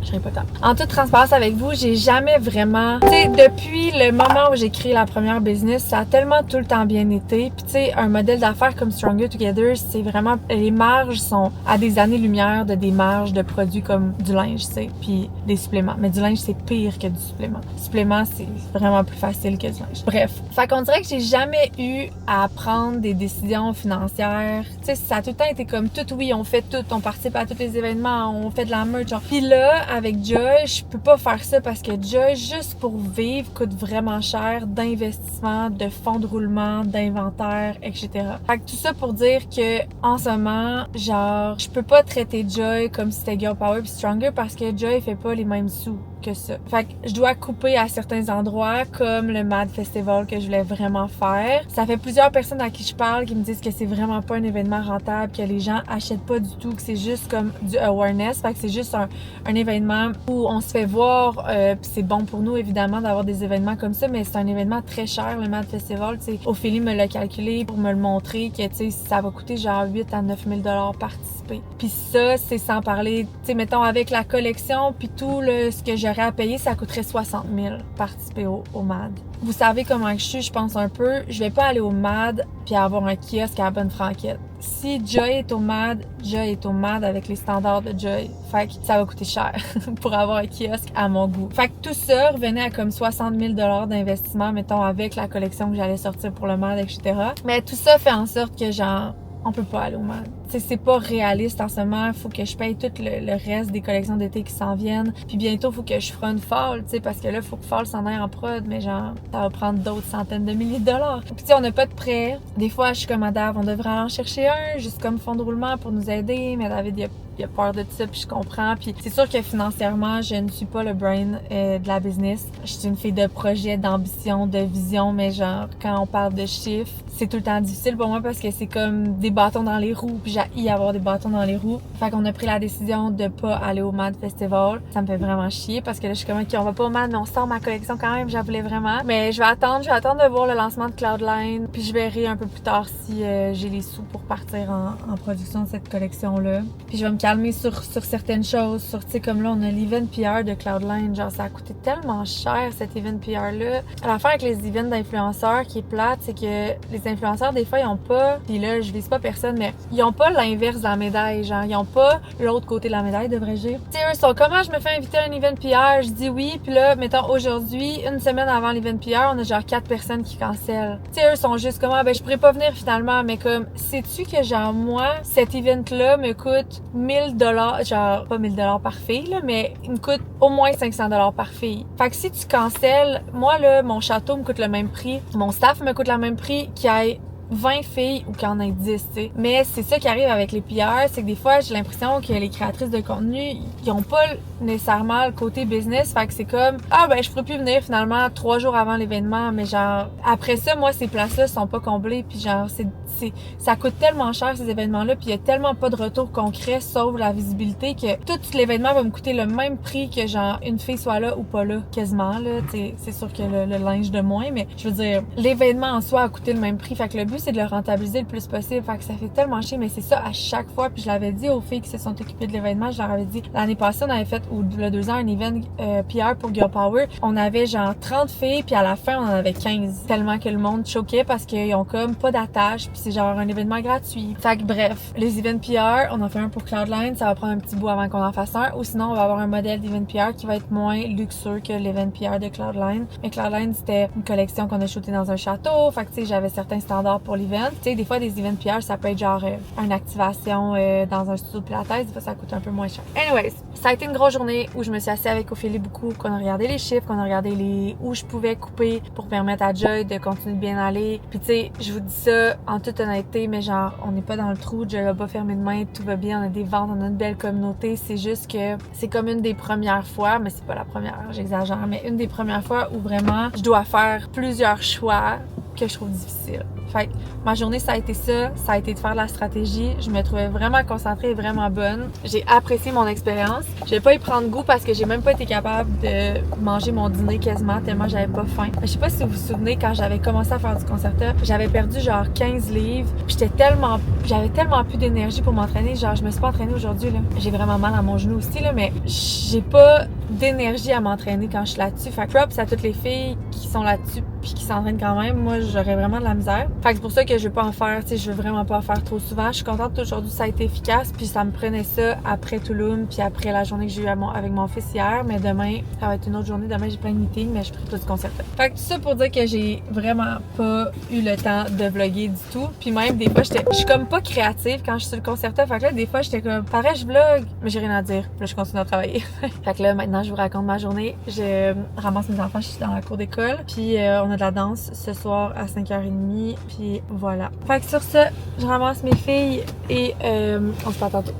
je serai pas tard. En toute transparence avec vous, j'ai jamais vraiment... Tu sais, depuis le moment où j'ai créé la première business, ça a tellement tout le temps bien été. Puis tu sais, un modèle d'affaires comme Stronger Together, c'est vraiment... Les marges sont à des années-lumière de des marges de produits comme du linge, tu sais, puis des suppléments. Mais du linge, c'est pire que du supplément. Du supplément, c'est vraiment plus facile que du linge. Bref. Fait qu'on dirait que j'ai jamais eu à prendre des décisions financières. Tu sais, ça a tout le temps été comme tout, oui, on fait tout, on participe à tous les événements, on fait de la merch. Puis là, avec Joy, je peux pas faire ça parce que Joy, juste pour vivre, coûte vraiment cher d'investissement, de fonds de roulement, d'inventaire, etc. Fait que tout ça pour dire que en ce moment, genre, je peux pas traiter Joy comme si c'était Girl Power puis Stronger parce que Joy fait pas les mêmes sous que ça. Fait que je dois couper à certains endroits comme le Mad Festival que je voulais vraiment faire. Ça fait plusieurs personnes à qui je parle qui me disent que c'est vraiment pas un événement rentable, que les gens achètent pas du tout, que c'est juste comme du awareness. Fait que c'est juste un événement où on se fait voir, puis c'est bon pour nous évidemment d'avoir des événements comme ça, mais c'est un événement très cher, le Mad Festival. Tu sais, Ophélie me l'a calculé pour me le montrer que tu sais ça va coûter genre 8 à 9 000 $ participer. Puis ça, c'est sans parler, tu sais, mettons avec la collection puis tout ce que j'aurais à payer, ça coûterait 60 000 participer au MAD. Vous savez comment je suis, je pense un peu. Je vais pas aller au MAD puis avoir un kiosque à la bonne franquette. Si Joy est au MAD, Joy est au MAD avec les standards de Joy. Fait que ça va coûter cher pour avoir un kiosque à mon goût. Fait que tout ça revenait à comme 60 000 $ d'investissement, mettons, avec la collection que j'allais sortir pour le MAD, etc. Mais tout ça fait en sorte que genre, on peut pas aller au MAD. T'sais, c'est pas réaliste en ce moment. Faut que je paye tout le reste des collections d'été qui s'en viennent. Puis bientôt, faut que je front Fall, tu sais, parce que là, faut que Fall s'en aille en prod, mais genre, ça va prendre d'autres centaines de milliers de dollars. Puis tu sais, on n'a pas de prêt. Des fois, je suis comme à Dave, on devrait en chercher un, juste comme fonds de roulement pour nous aider. Mais David, il a peur de tout ça, puis je comprends. Puis c'est sûr que financièrement, je ne suis pas le brain de la business. Je suis une fille de projet, d'ambition, de vision, mais genre, quand on parle de chiffres, c'est tout le temps difficile pour moi parce que c'est comme des bâtons dans les roues, puis j'ai avoir des bâtons dans les roues. Fait qu'on a pris la décision de pas aller au MAD Festival. Ça me fait vraiment chier parce que là, je suis comme, OK, on va pas au MAD, mais on sort ma collection quand même, j'en voulais vraiment. Mais je vais attendre de voir le lancement de Cloudline, puis je verrai un peu plus tard si j'ai les sous pour partir en production de cette collection-là. Puis je vais me calmer sur certaines choses, sur, tu sais, comme là, on a l'event PR de Cloudline, genre, ça a coûté tellement cher, cet event PR-là. L'affaire avec les events d'influenceurs qui est plate, c'est que les influenceurs, des fois, ils ont pas, puis là, je vise pas personne, mais ils ont pas l'inverse de la médaille, genre, ils ont pas l'autre côté de la médaille, devrais-je dire. Tu sais, eux sont, comment je me fais inviter à un event PR? Je dis oui, puis là, mettons, aujourd'hui, une semaine avant l'event PR, on a genre 4 personnes qui cancellent. Tu sais, eux sont juste comment, ben, je pourrais pas venir finalement, mais comme, sais-tu que genre, moi, cet event-là me coûte 1000 $, genre, pas 1000 $ par fille, là, mais il me coûte au moins 500 $ par fille. Fait que si tu cancelles, moi, là, mon château me coûte le même prix, mon staff me coûte le même prix qu'il y ait 20 filles ou qu'il y en ait 10, tu sais. Mais c'est ça qui arrive avec les PR, c'est que des fois, j'ai l'impression que les créatrices de contenu, ils ont pas nécessairement le côté business. Fait que c'est comme, ah ben, je pourrais plus venir finalement 3 jours avant l'événement, mais genre, après ça, moi, ces places-là sont pas comblées, puis genre, ça coûte tellement cher ces événements-là, puis il y a tellement pas de retour concret, sauf la visibilité, que tout l'événement va me coûter le même prix que genre, une fille soit là ou pas là, quasiment, là, tu sais. C'est sûr que le linge de moins, mais je veux dire, l'événement en soi a coûté le même prix. Fait que le but, c'est de le rentabiliser le plus possible. Fait que ça fait tellement chier, mais c'est ça à chaque fois. Puis je l'avais dit aux filles qui se sont occupées de l'événement, je leur avais dit, l'année passée, on avait fait, ou le 2 ans, un event PR pour Girl Power. On avait genre 30 filles, puis à la fin, on en avait 15. Tellement que le monde choquait parce qu'ils ont comme pas d'attache, puis c'est genre un événement gratuit. Fait que bref, les events PR, on en fait un pour Cloudline, ça va prendre un petit bout avant qu'on en fasse un, ou sinon on va avoir un modèle d'event PR qui va être moins luxueux que l'event PR de Cloudline. Mais Cloudline, c'était une collection qu'on a shootée dans un château, fait que tu sais, j'avais certains standards pour l'event. Tu sais, des fois, des events PR, ça peut être genre une activation dans un studio de pilates, des fois, ça coûte un peu moins cher. Anyways, ça a été une grosse journée où je me suis assise avec Ophélie beaucoup, qu'on a regardé les chiffres, qu'on a regardé où je pouvais couper pour permettre à Joy de continuer de bien aller. Puis tu sais, je vous dis ça en toute honnêteté, mais genre, on n'est pas dans le trou, Joy va pas fermer de main, tout va bien, on a des ventes, on a une belle communauté. C'est juste que c'est comme une des premières fois, mais c'est pas la première, j'exagère, mais une des premières fois où vraiment je dois faire plusieurs choix que je trouve difficile. Fait que ma journée, ça a été ça a été de faire de la stratégie. Je me trouvais vraiment concentrée et vraiment bonne. J'ai apprécié mon expérience. Je vais pas y prendre goût parce que j'ai même pas été capable de manger mon dîner quasiment tellement j'avais pas faim. Je sais pas si vous vous souvenez, quand j'avais commencé à faire du concerta, j'avais perdu genre 15 livres. J'avais tellement plus d'énergie pour m'entraîner. Genre, je me suis pas entraînée aujourd'hui, là. J'ai vraiment mal à mon genou aussi, là, mais j'ai pas d'énergie à m'entraîner quand je suis là-dessus. Fait que props à toutes les filles qui sont là-dessus puis qui s'entraînent quand même. Moi, j'aurais vraiment de la misère. Fait que c'est pour ça que je veux pas en faire, tu sais, je veux vraiment pas en faire trop souvent. Je suis contente qu'aujourd'hui ça a été efficace, puis ça me prenait ça après Tulum, puis après la journée que j'ai eue avec mon fils hier. Mais demain, ça va être une autre journée. Demain, j'ai plein de meetings, mais je ferai pas du concert. Fait que tout ça pour dire que j'ai vraiment pas eu le temps de vlogger du tout. Puis même, des fois, je suis comme pas créative quand je suis sur le concerta. Fait que là, des fois, j'étais comme, pareil, je vlog, mais j'ai rien à dire. Puis là, je continue à travailler. Fait que là, maintenant, je vous raconte ma journée. Je ramasse mes enfants, je suis dans la cour d'école. Puis on a de la danse ce soir à 5h30. Puis voilà. Fait que sur ça, je ramasse mes filles et on se parle tantôt.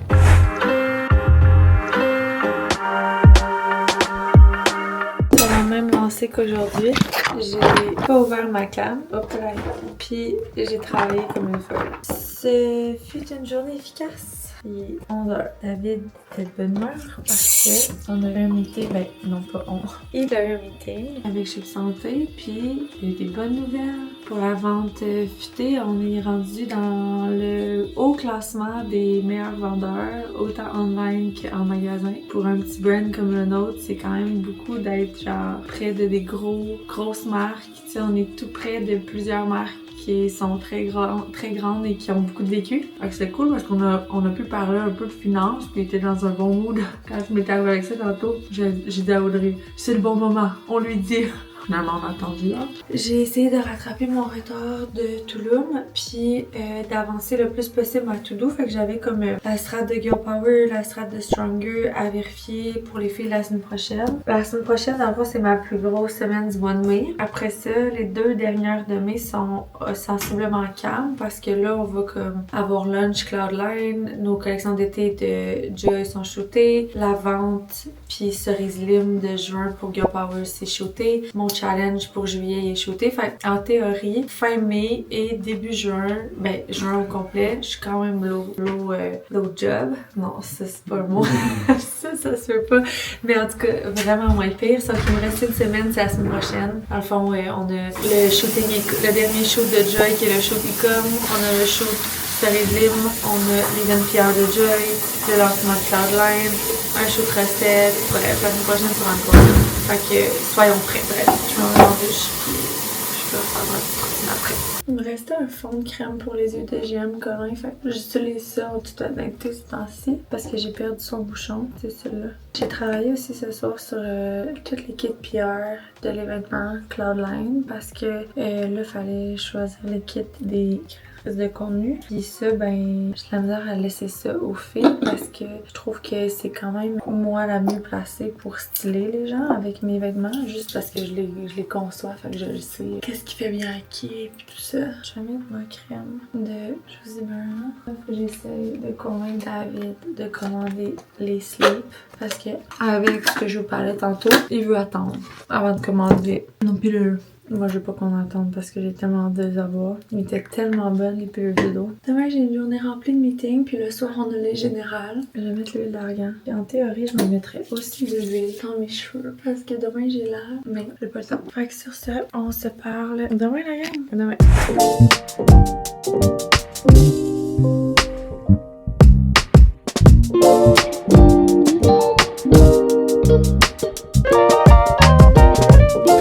Ça m'a même lancé qu'aujourd'hui, j'ai pas ouvert ma cam. Hop là. Puis j'ai travaillé comme une folle. Ce fut une journée efficace. Il est 11h. David est de bonne humeur parce qu'on a eu un meeting, ben non pas on. Il a eu un meeting avec Chip Santé, puis il y a eu des bonnes nouvelles. Pour la vente futée, on est rendu dans le haut classement des meilleurs vendeurs, autant online qu'en magasin. Pour un petit brand comme le nôtre, c'est quand même beaucoup d'être genre près de des grosses marques. Tu sais, on est tout près de plusieurs marques qui sont très grandes et qui ont beaucoup de vécu. Fait que c'est cool parce qu'on a pu parler un peu de finances, puis il était dans un bon mood. Quand je m'étais arrivée avec ça tantôt, j'ai dit à Audrey, c'est le bon moment, on lui dit. Finalement, on a attendu là. J'ai essayé de rattraper mon retard de Tulum, puis d'avancer le plus possible à To-Do. Fait que j'avais comme la strat de Girl Power, la strat de Stronger à vérifier pour les filles la semaine prochaine. La semaine prochaine, en gros, c'est ma plus grosse semaine du mois de mai. Après ça, les 2 dernières de mai sont sensiblement calmes parce que là, on va comme avoir Lunch Cloudline, nos collections d'été de Joy sont shootées, la vente puis Cerise Lim de juin pour Girl Power c'est shooté, mon challenge pour juillet est shooté. Fait en théorie, fin mai et début juin, ben juin au complet, je suis quand même low job. Non, ça c'est pas le mot. ça se fait pas. Mais en tout cas, vraiment moins pire. Sauf qu'il me reste une semaine, c'est la semaine prochaine. Dans le fond, on a le dernier shoot de Joy qui est le shoot Ecom. On a le shoot Cerise Lim. On a l'event PR de Joy, le lancement de Cloudline, un shoot recette. Bref, la semaine prochaine sur un cours. Fait que soyons prêts. Bref, je m'en vais en douche puis je vais faire ma petite routine après. Il me restait un fond de crème pour les yeux de GM Colin, fait que j'utilise ça en toute honnêteté ce temps-ci parce que j'ai perdu son bouchon, c'est celui-là. J'ai travaillé aussi ce soir sur toutes les kits PR de l'événement Cloudline parce que là, fallait choisir les kits des de contenu. Puis ça, ben, j'ai de la misère à laisser ça aux filles parce que je trouve que c'est quand même moi la mieux placée pour styler les gens avec mes vêtements, juste parce que je les conçois, fait que je le sais. Qu'est-ce qui fait bien à qui, puis tout ça. Je vais mettre ma crème de Josie Byrne. J'essaie de convaincre David de commander les slips parce que avec ce que je vous parlais tantôt, il veut attendre avant de commander nos pilules. Moi, je veux pas qu'on attende parce que j'ai tellement hâte de les avoir. Ils étaient tellement bonnes, les pilules de dos. Demain, j'ai une journée remplie de meetings, puis le soir, on a les générales. Je vais mettre l'huile d'argan. Et en théorie, je me mettrais aussi de l'huile dans mes cheveux parce que demain, j'ai l'air, mais j'ai pas le temps. Fait que sur ce, on se parle demain, la gang. Demain.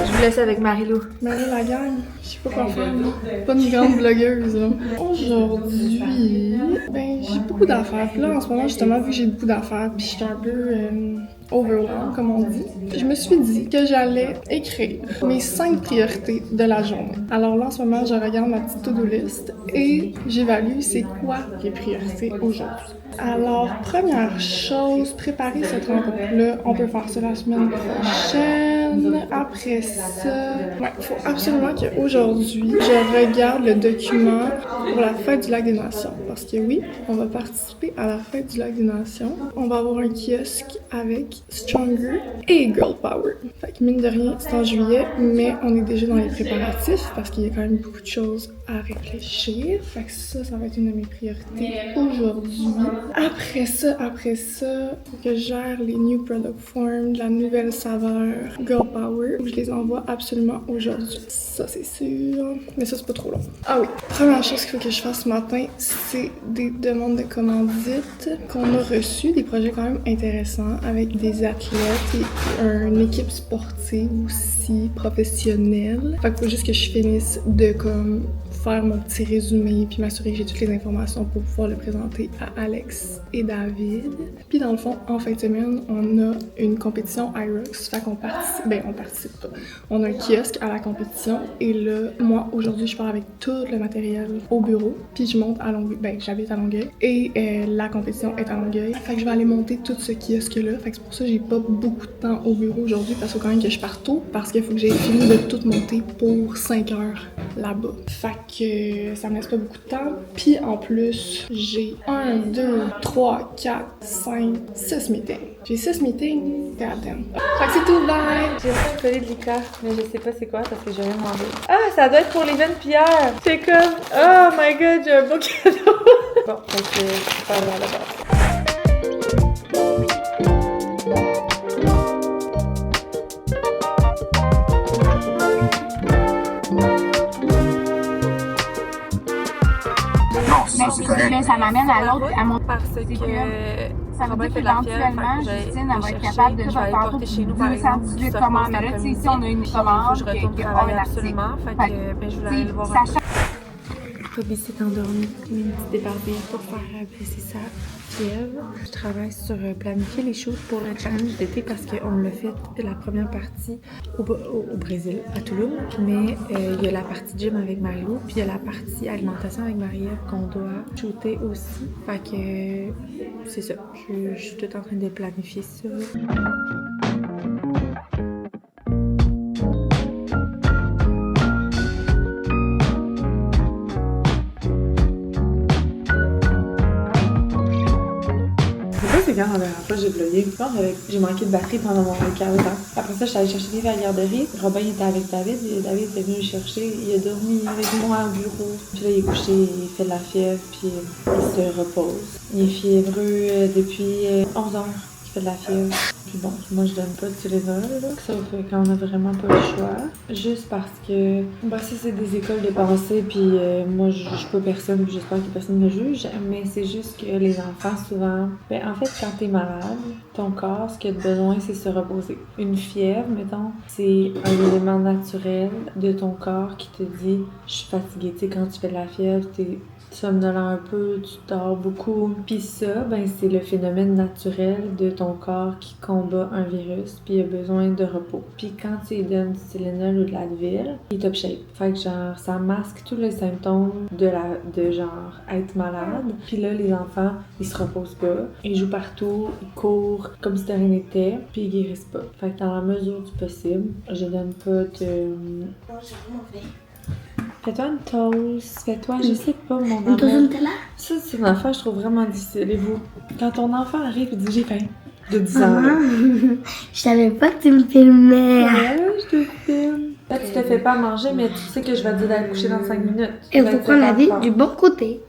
Je laisse avec Marie-Lou. Marie la gang, je sais pas quoi faire. Pas une grande blogueuse là. Aujourd'hui, ben j'ai beaucoup d'affaires. Puis là en ce moment justement vu que j'ai beaucoup d'affaires, puis je suis un peu overwhelmed comme on dit. Je me suis dit que j'allais écrire mes 5 priorités de la journée. Alors là en ce moment je regarde ma petite to-do list et j'évalue c'est quoi les priorités aujourd'hui. Alors, première chose, préparer cette rencontre-là. On peut faire ça la semaine prochaine. fun. Après ça, il faut absolument qu'aujourd'hui, je regarde le document pour la fête du Lac des Nations. Parce que oui, on va participer à la fête du Lac des Nations. On va avoir un kiosque avec Stronger et Girl Power. Fait que mine de rien, c'est en juillet, mais on est déjà dans les préparatifs parce qu'il y a quand même beaucoup de choses à réfléchir. Fait que ça va être une de mes priorités aujourd'hui. Après ça, faut que je gère les new product forms, la nouvelle saveur Girl Power. Je les envoie absolument aujourd'hui. Ça, c'est sûr. Mais ça, c'est pas trop long. Ah oui, première chose qu'il faut que je fasse ce matin, c'est des demandes de commandites qu'on a reçues, des projets quand même intéressants avec des athlètes et une équipe sportive aussi professionnelle. Fait qu'il faut juste que je finisse de comme faire mon petit résumé puis m'assurer que j'ai toutes les informations pour pouvoir le présenter à Alex et David. Puis dans le fond, en fin de semaine, on a une compétition IROX. Fait qu'on participe, on participe pas. On a un kiosque à la compétition et là, moi, aujourd'hui, je pars avec tout le matériel au bureau puis je monte à Longueuil. J'habite à Longueuil et la compétition est à Longueuil. Fait que je vais aller monter tout ce kiosque-là. Fait que c'est pour ça que j'ai pas beaucoup de temps au bureau aujourd'hui parce qu'il faut quand même que je parte tôt parce qu'il faut que j'ai fini de tout monter pour 5 heures là-bas. Fait que ça me laisse pas beaucoup de temps. Puis en plus, j'ai 1, 2, 3, 4, 5, 6 meetings. J'ai 6 meetings. God damn. Fait que c'est tout, bye! J'ai reçu un collier de liqueur, mais je sais pas c'est quoi parce que j'ai rien demandé. Ah, ça doit être pour l'event Pierre! C'est comme, oh my god, j'ai un beau cadeau! Bon, fait que c'est pas grave là-bas. Mais ça m'amène à l'autre, à mon... Parce que ça veut dire qu'éventuellement, Justine, elle va être capable de faire tantôt 218 commandes. Mais là, tu sais, ici, on a une commande qui a un article. Fait que je voulais aller le voir. Robbie s'est endormie, une petite débarbée pour faire baisser sa fièvre. Je travaille sur planifier les choses pour le challenge d'été parce qu'on l'a fait la première partie au Brésil, à Tulum. Mais il y a la partie gym avec Mario, puis il y a la partie alimentation avec Marie-Ève qu'on doit shooter aussi. Fait que c'est ça, je suis toute en train de planifier ça. C'est quand la dernière fois j'ai vlogué. Je pense que j'ai manqué de batterie pendant mon week-end. Après ça, je suis allée chercher des filles à la garderie. Robin il était avec David. Et David était venu le chercher. Il a dormi avec moi au bureau. Puis là, il est couché, il fait de la fièvre. Puis il se repose. Il est fiévreux depuis 11 heures. Il fait de la fièvre. Puis bon, moi je donne pas de Tylenol, là. Ça fait qu'on a vraiment pas le choix. Juste parce que, si c'est des écoles de pensée, puis moi je juge pas personne, puis j'espère que personne me juge, mais c'est juste que les enfants souvent, en fait quand t'es malade, ton corps, ce qu'il a besoin, c'est se reposer. Une fièvre, mettons, c'est un élément naturel de ton corps qui te dit « je suis fatiguée ». Tu sais, quand tu fais de la fièvre, t'es somnolent un peu, tu dors beaucoup. Puis ça, c'est le phénomène naturel de ton corps qui combat un virus, puis il a besoin de repos. Puis quand tu lui donnes du Tylenol ou de l'Advil, il est top shape. Fait que genre, ça masque tous les symptômes de genre être malade. Puis là, les enfants, ils se reposent pas, ils jouent partout, ils courent comme si de rien n'était, puis ils guérissent pas. Fait que dans la mesure du possible, je donne pas de... Fais-toi une toast, fais-toi, je sais pas, mon enfant. Une toast Nutella? Ça, c'est une affaire, je trouve vraiment difficile. Et vous, quand ton enfant arrive et dit j'ai faim, de 10 ans, là. Je savais pas que tu me filmais. Ouais, je te filme. Là, tu te fais pas manger, mais tu sais que je vais te dire d'aller coucher dans 5 minutes. Et il faut prendre la vie du bon côté.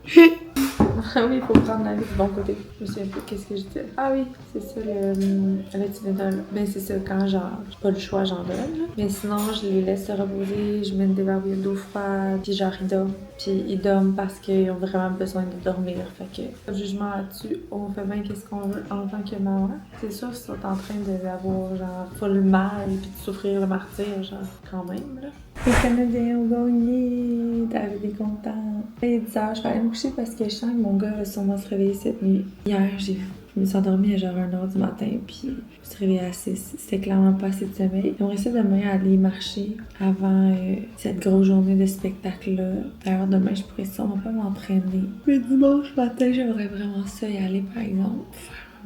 Ah oui, il faut prendre la vie du bon côté. Je me souviens plus qu'est-ce que je disais. Ah oui, c'est ça le Tylenol. Mais c'est ça, quand genre, j'ai pas le choix, j'en donne. Mais sinon, je les laisse se reposer, je mets une débarbouille d'eau froide, puis genre ils dorment. Puis ils dorment parce qu'ils ont vraiment besoin de dormir. Fait que, pas de jugement là-dessus, on fait bien qu'est-ce qu'on veut en tant que maman. C'est sûr qu'ils sont en train d'avoir genre full mal puis de souffrir le martyr, genre quand même là. Les Canadiens ont gagné, David est content. Il est 10 heures, je vais aller me coucher parce que je sens que mon gars va sûrement se réveiller cette nuit. Hier, je me suis endormie à genre 1h du matin, puis je me suis réveillée à 6. C'était clairement pas assez de sommeil. On essaie demain aller marcher avant cette grosse journée de spectacle-là. D'ailleurs, demain, je pourrais sûrement pas m'entraîner. Mais dimanche matin, j'aimerais vraiment ça y aller, par exemple.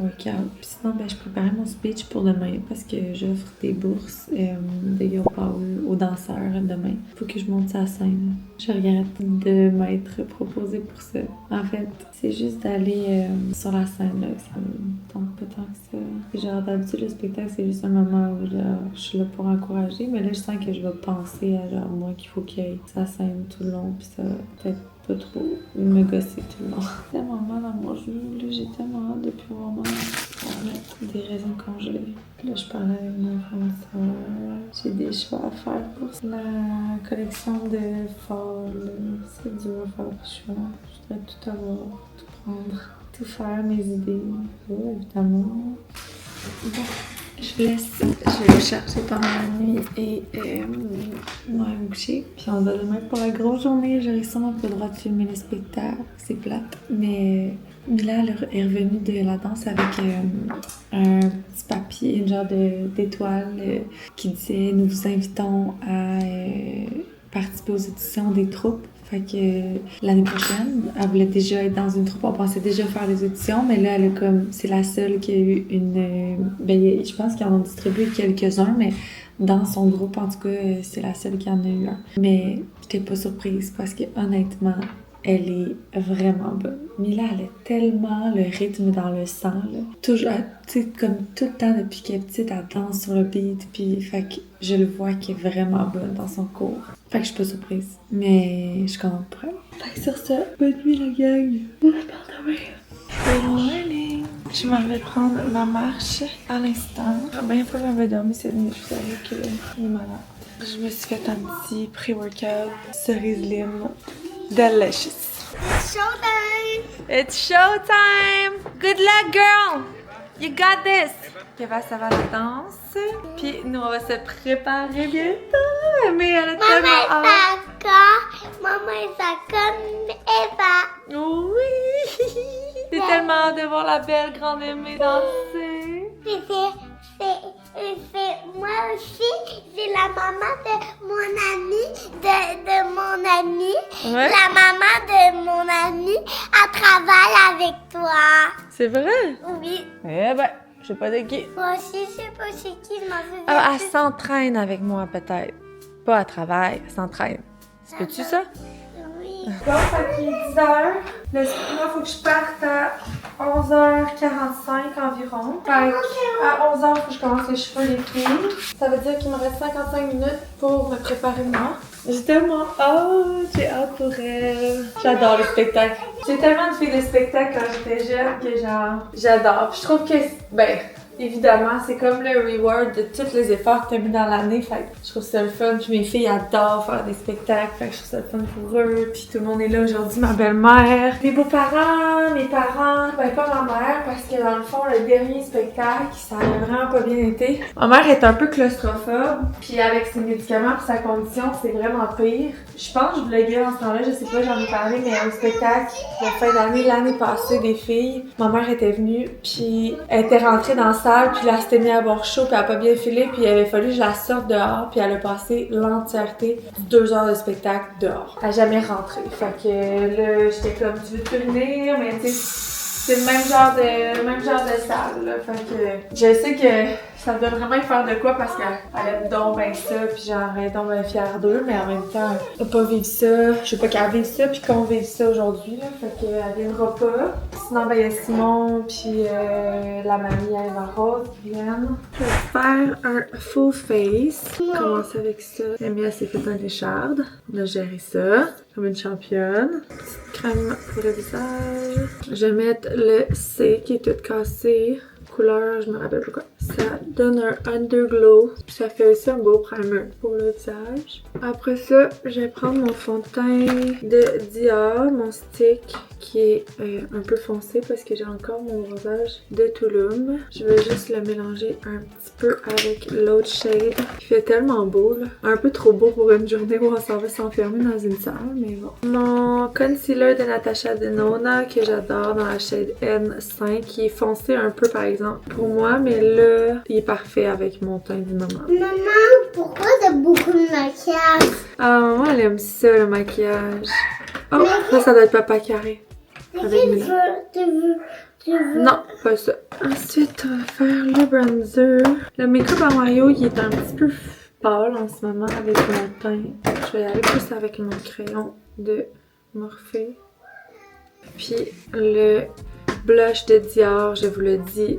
workout. Puis sinon, ben, je préparais mon speech pour demain parce que j'offre des bourses de Girl Power aux danseurs demain. Faut que je monte sur la scène. Je regrette de m'être proposée pour ça. En fait, c'est juste d'aller sur la scène, là. Ça me tente pas tant que ça. Genre, d'habitude, le spectacle, c'est juste un moment où genre, je suis là pour encourager, mais là, je sens que je vais penser à genre moi qu'il faut qu'il y ait sa scène tout le long, puis ça va peut-être pas trop me gosser tout le long. J'ai tellement mal à mon genou, là, j'ai tellement hâte de pouvoir mettre des raisins congelés. Là, je parlais avec mon fournisseur. J'ai des choix à faire pour la collection de fall. C'est dur à faire des choix. Je voudrais tout avoir, tout prendre, tout faire, mes idées. Oui, évidemment. Bon, je vais le chercher pendant la nuit et moi me coucher. Puis on va demain pour la grosse journée. J'aurai sûrement pas le droit de filmer le spectacle. C'est plate. Mais Mila est revenue de la danse avec un petit papier, une genre d'étoile qui disait « Nous vous invitons à participer aux auditions des troupes ». Fait que l'année prochaine, elle voulait déjà être dans une troupe. On pensait déjà faire les auditions, mais là, elle a c'est la seule qui a eu une... je pense qu'ils en ont distribué quelques-uns, mais dans son groupe, en tout cas, c'est la seule qui en a eu un. Mais j'étais pas surprise parce que honnêtement, elle est vraiment bonne. Mila, elle a tellement le rythme dans le sang, là. Toujours, tu sais, comme tout le temps depuis qu'elle est petite, elle danse sur le beat, puis fait que je le vois qu'elle est vraiment bonne dans son cours. Fait que je suis pas surprise, mais je suis contente pour elle. Fait que sur ça, bonne nuit la gang! Bon, je pars demain! Good morning! Je m'en vais prendre ma marche à l'instant. Ben, pas m'avait dormi cette nuit, je vous avoue qu'elle est malade. Je me suis fait un petit pré-workout, cerise lime. Delicious. It's showtime! It's showtime! Good luck, girl! You got this! Eva, ça va à la danse. Puis nous, on va se préparer bientôt. Mais elle a tellement hâte. Maman et sa comme Eva. Oui! J'ai tellement hâte de voir la belle grande aimée danser. Moi aussi, c'est la maman de mon ami, de mon ami. Ouais. La maman de mon ami, elle travaille avec toi. C'est vrai? Oui. Eh ben, je sais pas de qui. Moi aussi, je sais pas c'est qui, je m'en souviens. Ah, elle s'entraîne avec moi, peut-être. Pas à travail, elle s'entraîne. Peux-tu ça? Oui. Bon, ça qui est 10h. Là, il faut que je parte à 11h45 environ. Fait à 11h, il faut que je commence les cheveux, les filles. Ça veut dire qu'il me reste 55 minutes pour me préparer moi. J'ai tellement hâte, j'ai hâte pour elle. J'adore les spectacles. J'ai tellement de filles de spectacle quand j'étais jeune que genre, j'adore. Puis je trouve que, ben, évidemment, c'est comme le reward de tous les efforts que t'as mis dans l'année. Fait que je trouve ça le fun. Puis mes filles adorent faire des spectacles. Fait que je trouve ça le fun pour eux. Puis tout le monde est là aujourd'hui. Ma belle-mère, mes beaux-parents, mes parents. Ben, pas ma mère parce que dans le fond, le dernier spectacle, ça a vraiment pas bien été. Ma mère est un peu claustrophobe. Puis avec ses médicaments et sa condition, c'est vraiment pire. Je pense que je vloguais en ce temps-là. Je sais pas, j'en ai parlé, mais au spectacle, la fin d'année, l'année passée, des filles, ma mère était venue. Puis elle était rentrée dans la salle, puis là, elle s'était mise à avoir chaud, puis elle a pas bien filé, puis il avait fallu que je la sorte dehors, puis elle a passé l'entièreté de 2 heures de spectacle dehors. Elle n'a jamais rentré. Fait que là, j'étais comme, tu veux te venir, mais tu sais, c'est le même genre de salle, là. Fait que je sais que ça doit vraiment faire de quoi parce qu'elle aime donc bien ça, puis genre, elle est donc bien fière d'eux, mais en même temps, elle va pas vivre ça. Je veux pas qu'elle vive ça, puis qu'on vive ça aujourd'hui, là. Fait qu'elle viendra pas. Sinon, ben, il y a Simon, puis la mamie Eva Rose qui viennent. Je vais faire un full face. Commencer avec ça. Amy s'est fait un lécharde. On a géré ça comme une championne. Petite crème pour le visage. Je vais mettre le C qui est tout cassé. Couleur, je me rappelle pas quoi. Ça donne un underglow. Puis ça fait aussi un beau primer pour le visage. Après ça, je vais prendre mon fond de teint de Dior, mon stick qui est un peu foncé parce que j'ai encore mon rosage de Tulum. Je vais juste le mélanger un petit peu avec l'autre shade qui fait tellement beau là. Un peu trop beau pour une journée où on s'en va s'enfermer dans une salle, mais bon. Mon concealer de Natasha Denona que j'adore dans la shade N5 qui est foncé un peu par exemple pour moi, mais là, il est parfait avec mon teint du moment. Maman, pourquoi t'as beaucoup de maquillage? Ah, maman, elle aime ça, le maquillage. Oh, là, ça doit être Papa Carré. Tu veux Non, pas ça. Ensuite, on va faire le bronzer. Le make-up à Mario, il est un petit peu pâle en ce moment avec mon teint. Je vais y aller plus avec mon crayon de Morphe. Puis le blush de Dior, je vous le dis,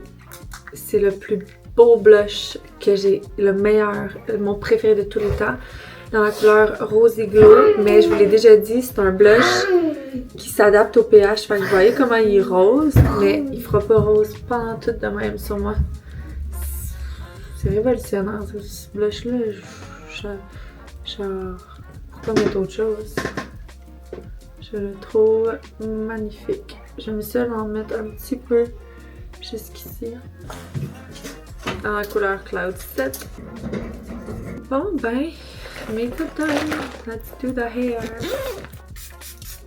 c'est le plus beau blush que j'ai, le meilleur, mon préféré de tous les temps. Dans la couleur Rosy Glow, mais je vous l'ai déjà dit, c'est un blush qui s'adapte au pH. Fait que vous voyez comment il est rose, mais il fera pas rose pantoute de même sur moi. C'est révolutionnaire, ce blush-là. Genre, pourquoi mettre autre chose? Je le trouve magnifique. J'aime ça en mettre un petit peu jusqu'ici. Dans la couleur Cloud 7. Bon ben, make-up time. Let's do the hair.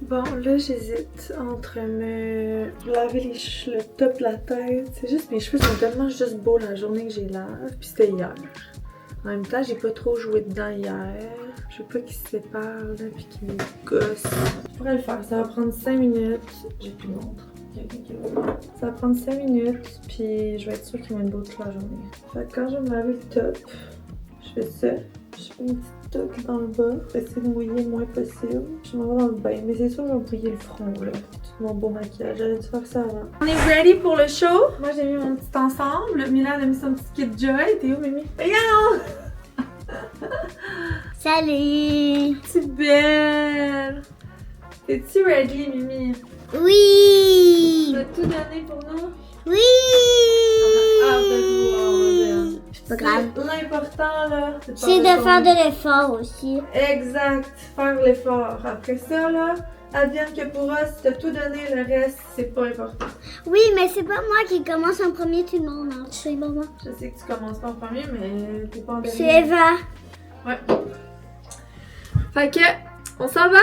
Bon, là j'hésite entre me laver le top de la tête. C'est juste mes cheveux sont tellement juste beaux la journée que j'ai lave. Puis c'était hier. En même temps, j'ai pas trop joué dedans hier. Je veux pas qu'ils se séparent là puis qu'ils me gossent. Je pourrais le faire. Ça va prendre 5 minutes. J'ai plus de montre. Ça va prendre 5 minutes, puis je vais être sûre qu'il va être beau toute la journée. Fait que quand je vais me laver le top, je fais ça. Je fais une petite toque dans le bas pour essayer de mouiller le moins possible. Je m'en vais dans le bain, mais c'est sûr que je vais mouiller le front là. Tout mon beau maquillage, j'aurais dû faire ça avant. On est ready pour le show. Moi j'ai mis mon petit ensemble. Mila a mis son petit kit Joy. T'es où, Mimi? Regarde! Salut! Tu belle! T'es-tu ready, Mimi? Oui! Tu vas tout donner pour nous? Oui! Ah, vas-y, c'est pas grave. L'important, là, c'est de faire de l'effort aussi. Exact, faire l'effort. Après ça, là, advienne que pourra, si t'as tout donné, le reste, c'est pas important. Oui, mais c'est pas moi qui commence en premier, tout le monde. Hein. Tu sais, maman. Je sais que tu commences pas en premier, mais t'es pas en dernier. C'est Eva. Ouais. Fait que, on s'en va?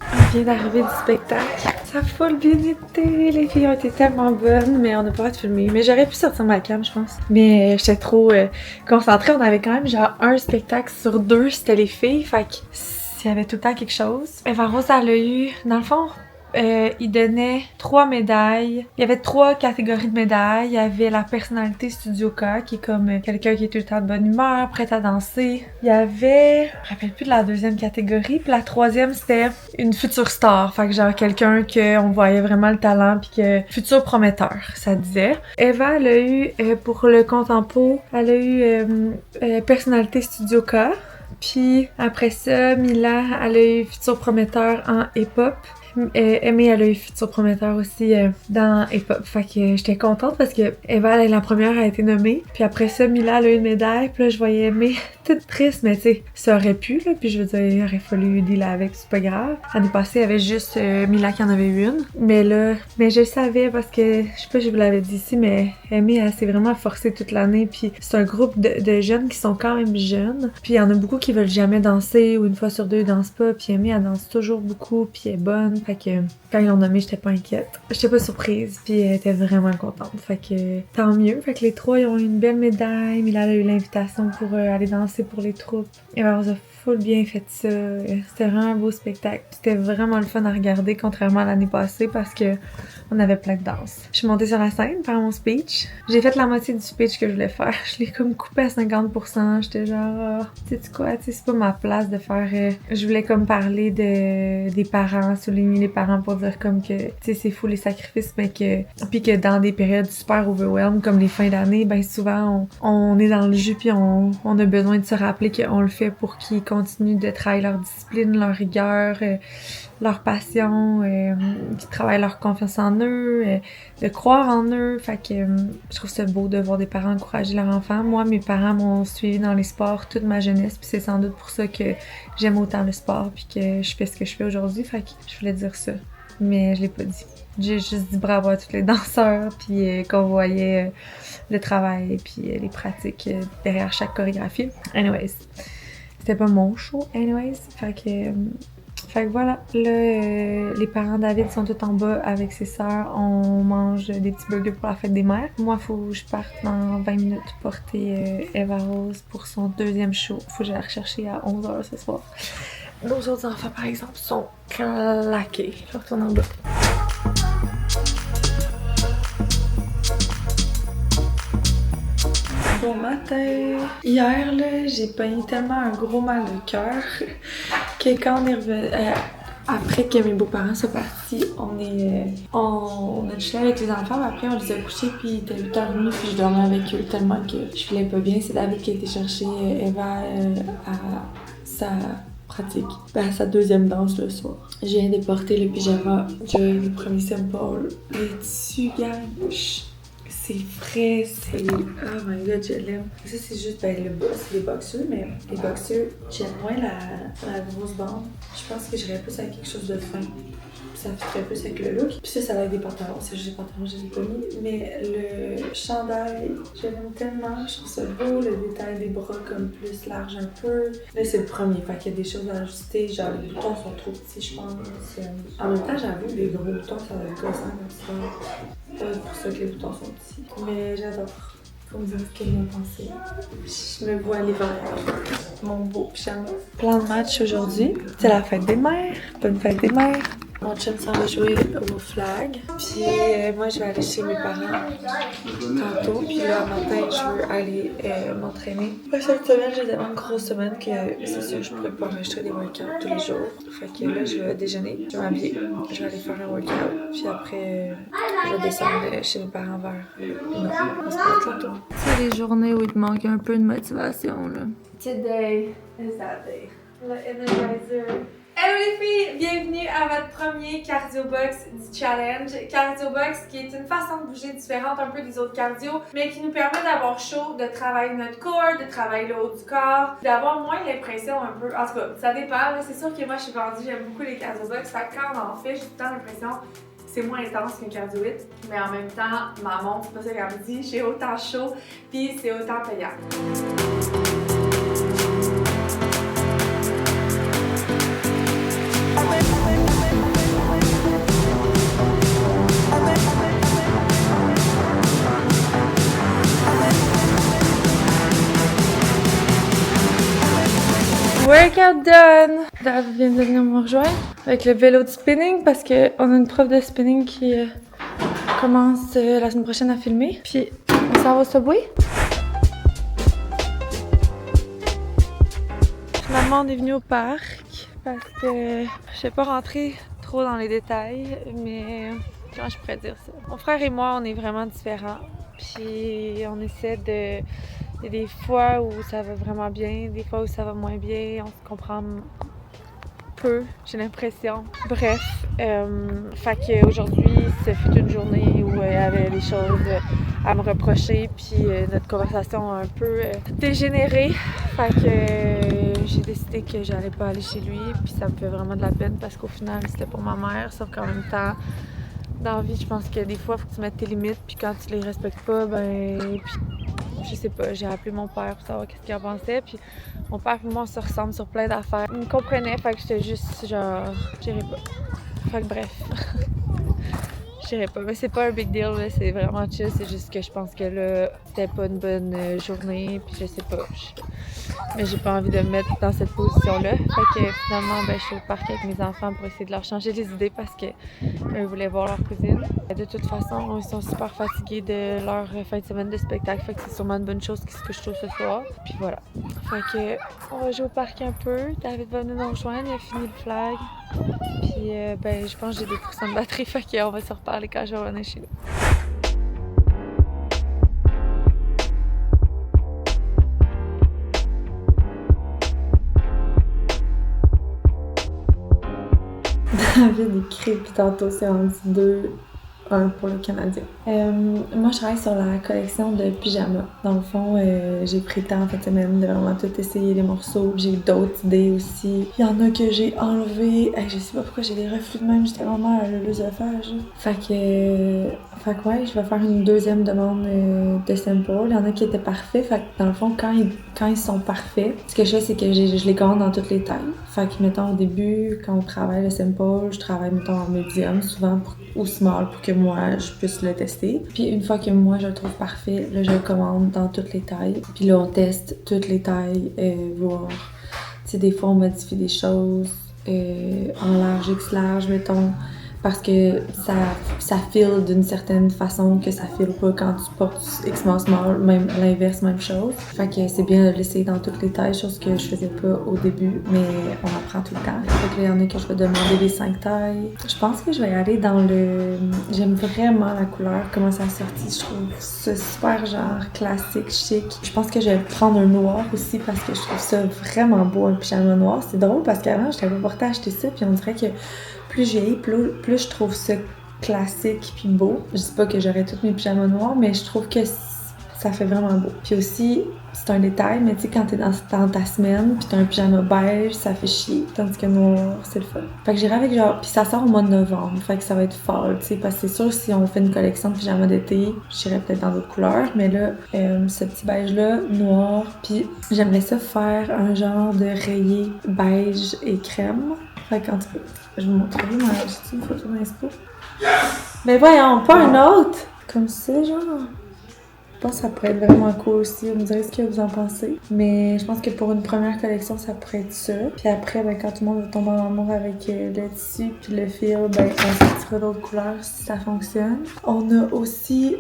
On vient d'arriver du spectacle. Ça a full bien été. Les filles ont été tellement bonnes, mais on n'a pas hâte de filmer. Mais j'aurais pu sortir ma cam, je pense. Mais j'étais trop concentrée. On avait quand même genre un spectacle sur 2, c'était les filles. Fait que s'il y avait tout le temps quelque chose. Eva Rose, elle a eu, dans le fond, il donnait 3 médailles. Il y avait 3 catégories de médailles. Il y avait la personnalité Studio K, qui est comme quelqu'un qui est tout le temps de bonne humeur, prête à danser. Il y avait, je me rappelle plus de la 2e catégorie. Puis la 3e, c'était une future star. Fait que genre quelqu'un qu'on voyait vraiment le talent, puis que futur prometteur, ça disait. Eva, elle a eu, pour le contempo, elle a eu personnalité Studio K. Puis après ça, Mila, elle a eu futur prometteur en hip-hop. Aimée, elle a eu futur prometteur aussi dans hip-hop. Fait que j'étais contente parce que Eva, la première a été nommée. Puis après ça, Mila, elle a eu une médaille. Puis là, je voyais Aimée toute triste, mais tu sais, ça aurait pu, là. Puis je veux dire, il aurait fallu dealer avec, c'est pas grave. L'année passée, il y avait juste Mila qui en avait eu une. Mais là, je le savais parce que, je sais pas si je vous l'avais dit ici, mais Aimée, elle s'est vraiment forcée toute l'année. Puis c'est un groupe de jeunes qui sont quand même jeunes. Puis il y en a beaucoup qui veulent jamais danser ou une fois sur 2, ils dansent pas. Puis Aimée, elle danse toujours beaucoup. Puis elle est bonne. Fait que quand ils l'ont nommée, j'étais pas inquiète. J'étais pas surprise, puis elle était vraiment contente. Fait que tant mieux. Fait que les 3, ils ont eu une belle médaille. Mila a eu l'invitation pour aller danser pour les troupes. Et alors, on a full bien fait ça. C'était vraiment un beau spectacle. C'était vraiment le fun à regarder, contrairement à l'année passée, parce que on avait plein de danse. Je suis montée sur la scène par mon speech. J'ai fait la moitié du speech que je voulais faire. Je l'ai comme coupé à 50%. J'étais genre, sais-tu quoi, tu sais, c'est pas ma place de faire. Je voulais comme parler des parents, souligner les parents pour dire comme que, tu sais, c'est fou les sacrifices, mais que, puis que dans des périodes super overwhelmed comme les fins d'année, ben souvent on est dans le jus puis on a besoin de se rappeler qu'on le fait pour qu'ils continuent de travailler leur discipline, leur rigueur, leur passion, qui travaillent leur confiance en eux, de croire en eux. Fait que je trouve ça beau de voir des parents encourager leurs enfants. Moi, mes parents m'ont suivi dans les sports toute ma jeunesse, puis c'est sans doute pour ça que j'aime autant le sport, puis que je fais ce que je fais aujourd'hui. Fait que je voulais dire ça, mais je l'ai pas dit. J'ai juste dit bravo à tous les danseurs, puis qu'on voyait le travail, puis les pratiques derrière chaque chorégraphie. Anyways, c'était pas mon show, anyways. Fait que voilà, là, les parents de David sont tous en bas avec ses sœurs. On mange des petits burgers pour la fête des mères. Moi, faut que je parte dans 20 minutes porter Eva Rose pour son 2e show. Faut que j'aille la rechercher à 11h ce soir. Nos autres enfants, par exemple, sont claqués. Je retourne en bas. Bon matin! Hier, là, j'ai pogné tellement un gros mal de cœur que quand on est revenu... après que mes beaux-parents soient partis, on a chillé avec les enfants, mais après on les a couchés, puis il était 8h30, puis je dormais avec eux tellement que je filais pas bien. C'est David qui a été chercher Eva à sa pratique, à sa deuxième danse le soir. Je viens de porter le pyjama Joy, le premier sample. Les tissus, gang, c'est frais, c'est... Oh my god, je l'aime. Ça, c'est juste, c'est les boxers, mais les boxers, j'aime moins la grosse bande. Je pense que j'irais plus avec quelque chose de fin. Ça fitterait plus avec le look. Puis ça va avec des pantalons. C'est juste des pantalons, je les ai pas mis. Mais le chandail, je l'aime tellement. Je trouve ça beau, le détail des bras comme plus large un peu. Là, c'est le premier, fait qu'il y a des choses à ajuster. Genre, les boutons sont trop petits, je pense. En même temps, j'avoue, les gros boutons, ça va être gossant comme ça. C'est pour ça que les boutons sont petits. Mais j'adore. Faut me dire ce que vous en pensez. Je me vois l'hiver. Mon beau pyjama. Plan de match aujourd'hui. C'est la fête des mères. Bonne fête des mères. Mon chum s'en va jouer au flag. Puis moi, je vais aller chez mes parents tantôt. Puis là, matin, je veux aller m'entraîner. Cette semaine, j'ai tellement une grosse semaine que c'est sûr, je pourrais pas enregistrer des workouts tous les jours. Fait que là, je vais déjeuner, je vais m'habiller, je vais aller faire un workout. Puis après, je vais descendre chez mes parents vers on se parle tantôt. C'est les journées où il te manque un peu de motivation, là. Today is that day. Le Energizer. Hello les filles! Bienvenue à votre premier Cardio Box du challenge. Cardio Box qui est une façon de bouger différente un peu des autres cardio, mais qui nous permet d'avoir chaud, de travailler notre corps, de travailler le haut du corps, d'avoir moins l'impression un peu... En tout cas, ça dépend. C'est sûr que moi je suis vendue, j'aime beaucoup les Cardio Box. Fait que quand on en fait, j'ai tout le temps l'impression que c'est moins intense qu'une Cardio 8. Mais en même temps, ma montre, c'est pas ça qu'elle me dit, j'ai autant chaud, puis c'est autant payant. Workout done! Dad vient de venir me rejoindre avec le vélo de spinning parce qu'on a une prof de spinning qui commence la semaine prochaine à filmer. Puis on s'en va au Subway. Finalement, on est venu au parc parce que je vais pas rentrer trop dans les détails, mais comment je pourrais dire ça? Mon frère et moi, on est vraiment différents. Puis on essaie de... Il y a des fois où ça va vraiment bien, des fois où ça va moins bien, on se comprend peu, j'ai l'impression. Bref, fait qu'aujourd'hui, ce fut une journée où il y avait des choses à me reprocher, puis notre conversation a un peu dégénéré. Fait que j'ai décidé que j'allais pas aller chez lui, puis ça me fait vraiment de la peine parce qu'au final, c'était pour ma mère, sauf qu'en même temps, dans la vie, je pense que des fois, il faut que tu mettes tes limites, puis quand tu les respectes pas, ben... Puis, je sais pas, j'ai appelé mon père pour savoir qu'est-ce qu'il en pensait, puis mon père et moi on se ressemble sur plein d'affaires. Il me comprenait, fait que j'étais juste genre, j'irais pas. Fait que bref, j'irais pas. Mais c'est pas un big deal, là, c'est vraiment chill, c'est juste que je pense que là, c'était pas une bonne journée, puis je sais pas. Mais j'ai pas envie de me mettre dans cette position-là. Fait que finalement, ben, je suis au parc avec mes enfants pour essayer de leur changer les idées parce qu'eux voulaient voir leur cousine. De toute façon, ils sont super fatigués de leur fin de semaine de spectacle. Fait que c'est sûrement une bonne chose qu'ils se couchent tôt ce soir. Puis voilà. Fait que on va jouer au parc un peu. David va venir nous rejoindre, il a fini le flag. Puis ben, je pense que j'ai des % de batterie. Fait qu'on va se reparler quand je vais revenir chez nous. David écrit, puis tantôt c'est rendu 2-1 pour le Canadien. Moi, je travaille sur la collection de pyjamas. Dans le fond, j'ai pris le temps en cette semaine de vraiment tout essayer les morceaux. J'ai eu d'autres idées aussi. Il y en a que j'ai enlevées. Je sais pas pourquoi j'ai des reflux de même. J'étais vraiment à l'œsophage. Fait que ouais, je vais faire une deuxième demande de sample. Il y en a qui étaient parfaits. Fait que dans le fond, quand ils sont parfaits, ce que je fais, c'est que je les commande dans toutes les tailles. Fait que, mettons, au début, quand on travaille le sample, je travaille, mettons, en médium, souvent, ou small, pour que moi, je puisse le tester. Puis une fois que moi, je le trouve parfait, là, je le commande dans toutes les tailles. Puis là, on teste toutes les tailles, voir. Tu sais, des fois, on modifie des choses en large, X large, mettons. parce que ça file d'une certaine façon que ça file pas quand tu portes X-Small Small, même l'inverse, même chose. Fait que c'est bien de l'essayer dans toutes les tailles, chose que je faisais pas au début, mais on apprend tout le temps. Fait que là, il y en a que je vais demander les 5 tailles. Je pense que je vais aller dans le... J'aime vraiment la couleur, comment ça a sorti. Je trouve ça super genre classique, chic. Je pense que je vais prendre un noir aussi parce que je trouve ça vraiment beau, un pyjama noir. C'est drôle parce qu'avant, je t'avais porté à acheter ça, puis on dirait que plus j'ai plus je trouve ça classique puis beau. Je dis pas que j'aurais tous mes pyjamas noirs, mais je trouve que ça fait vraiment beau. Puis aussi, c'est un détail, mais tu sais, quand t'es dans ta semaine, pis t'as un pyjama beige, ça fait chier. Tandis que noir, c'est le fun. Fait que j'irai avec genre... Pis ça sort au mois de novembre, fait que ça va être fall, tu sais, parce que c'est sûr, si on fait une collection de pyjamas d'été, j'irai peut-être dans d'autres couleurs, mais là, ce petit beige-là, noir, pis j'aimerais ça faire un genre de rayé beige et crème. Fait qu'en tout cas, je vais vous montrer j'ai une photo d'inspo. Mais voyons, pas un autre! Comme ça, genre... Je pense que ça pourrait être vraiment cool aussi. Vous me direz ce que vous en pensez. Mais je pense que pour une première collection, ça pourrait être ça. Puis après, ben, quand tout le monde va tomber en amour avec le tissu puis le fil, ben, on sortira d'autres couleurs si ça fonctionne. On a aussi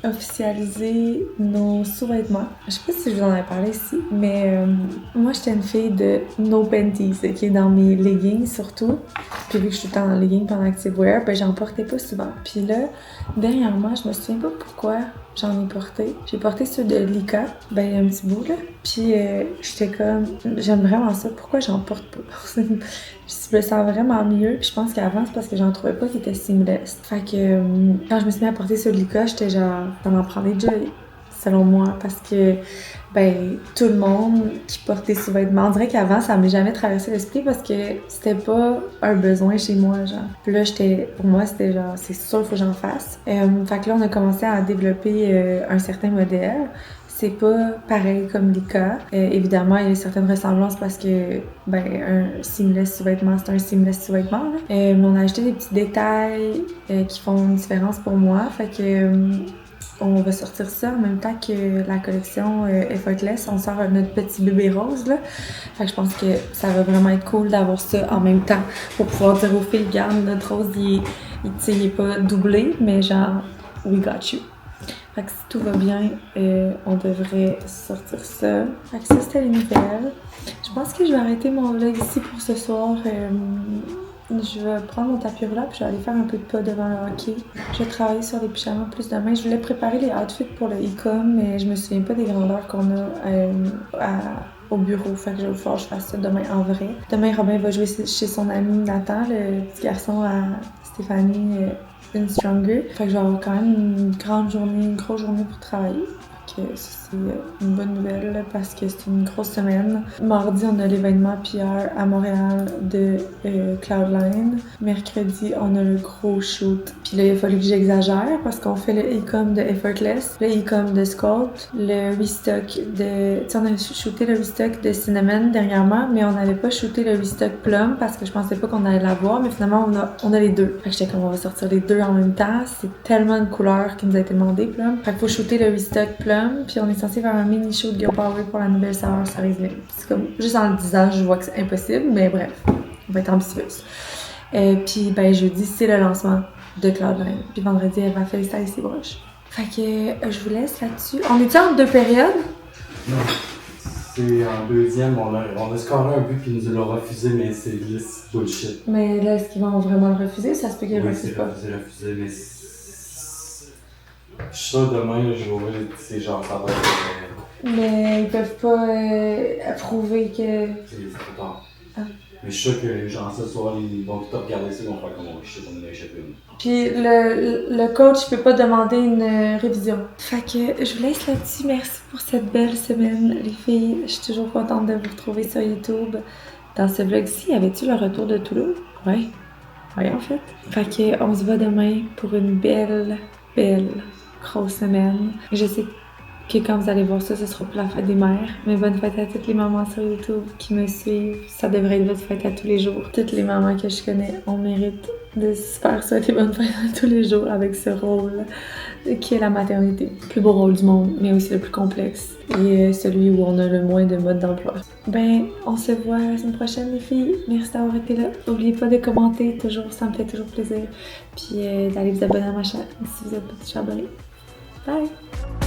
officialisé nos sous-vêtements. Je sais pas si je vous en ai parlé ici, mais moi, j'étais une fille de no panties, qui est dans mes leggings surtout. Puis vu que je suis tout le temps en leggings pendant activewear, ben, j'en portais pas souvent. Puis là, dernièrement, je me souviens pas pourquoi j'en ai porté. J'ai porté ceux de Lika, ben un petit bout là. Puis j'étais comme, j'aime vraiment ça, pourquoi j'en porte pas? Je me sens vraiment mieux. Puis je pense qu'avant, c'est parce que j'en trouvais pas qui étaient seamless. Fait que quand je me suis mis à porter ceux de Lika, j'étais genre, ça m'en prend déjà, selon moi, parce que ben tout le monde qui porte des sous-vêtements, on dirait qu'avant ça m'est jamais traversé l'esprit parce que c'était pas un besoin chez moi, genre. Puis là, pour moi c'était genre, c'est sûr faut que j'en fasse. Fait que là on a commencé à développer un certain modèle. C'est pas pareil comme Lika. Évidemment, il y a certaines ressemblances parce que ben un seamless sous-vêtement, c'est un seamless sous-vêtement. Mais on a ajouté des petits détails qui font une différence pour moi. Fait que on va sortir ça en même temps que la collection Effortless. On sort notre petit bébé rose, là. Fait que je pense que ça va vraiment être cool d'avoir ça en même temps pour pouvoir dire aux filles, regarde, notre rose, il est pas doublé, mais genre, we got you. Fait que si tout va bien, on devrait sortir ça. Fait que ça, c'était les nouvelles. Je pense que je vais arrêter mon vlog ici pour ce soir. Je vais prendre mon tapis roulant puis je vais aller faire un peu de pas devant le hockey. Je vais travailler sur les pyjamas plus demain. Je voulais préparer les outfits pour le e-com, mais je me souviens pas des grandeurs qu'on a au bureau. Fait que je vais falloir que je fasse ça demain en vrai. Demain, Robin va jouer chez son ami Nathan, le petit garçon à Stéphanie In Stronger. Fait que je vais avoir quand même une grosse journée pour travailler. Que c'est une bonne nouvelle là, parce que c'est une grosse semaine. Mardi, on a l'événement PR à Montréal de Cloudline. Mercredi, on a le gros shoot. Puis là, il a fallu que j'exagère parce qu'on fait le e-com de Effortless, le e-com de Sculpt, le restock de... Tu sais, on a shooté le restock de Cinnamon dernièrement, mais on n'avait pas shooté le restock Plum parce que je pensais pas qu'on allait l'avoir, mais finalement, on a les deux. Fait que j'étais comme, on va sortir les deux en même temps. C'est tellement de couleurs qui nous a été demandé, Plum. Fait qu'il faut shooter le restock Plum. Puis on est censé faire un mini show de Girl Power pour la nouvelle saveur Cerise. C'est comme, juste en le disant, je vois que c'est impossible, mais bref, on va être ambitieuse. Puis ben jeudi, c'est le lancement de Cloudline. Puis vendredi, elle va féliciter ses broches. Fait que je vous laisse là-dessus. On est-tu en 2 périodes? Non. C'est en deuxième, on a scoré un but puis il nous l'a refusé, mais c'est juste bullshit. Mais là, est-ce qu'ils vont vraiment le refuser? Ça se peut qu'ils le refusent pas. C'est refusé, mais je suis sûr demain, je vais ouvrir c'est genre ça va être... Mais ils peuvent pas prouver que... C'est trop tard. Ah. Mais je suis sûr que les gens ce soir, ils vont tout regarder ça, ils vont faire comme on a échappé. Puis le coach, il peut pas demander une révision. Fait que je vous laisse là-dessus. Merci pour cette belle semaine, les filles. Je suis toujours contente de vous retrouver sur YouTube. Dans ce vlog-ci, avais-tu le retour de Toulouse? Oui. Oui, en fait. Fait que on se voit demain pour une belle grosse semaine. Je sais que quand vous allez voir ça, ce sera pour la fête des mères. Mais bonne fête à toutes les mamans sur YouTube qui me suivent. Ça devrait être votre fête à tous les jours. Toutes les mamans que je connais, on mérite de se faire souhaiter bonne fête à tous les jours avec ce rôle qui est la maternité. Le plus beau rôle du monde, mais aussi le plus complexe. Et celui où on a le moins de modes d'emploi. Ben, on se voit la semaine prochaine, les filles. Merci d'avoir été là. N'oubliez pas de commenter, toujours, ça me fait toujours plaisir. Puis d'aller vous abonner à ma chaîne si vous n'êtes pas déjà abonné. Bye!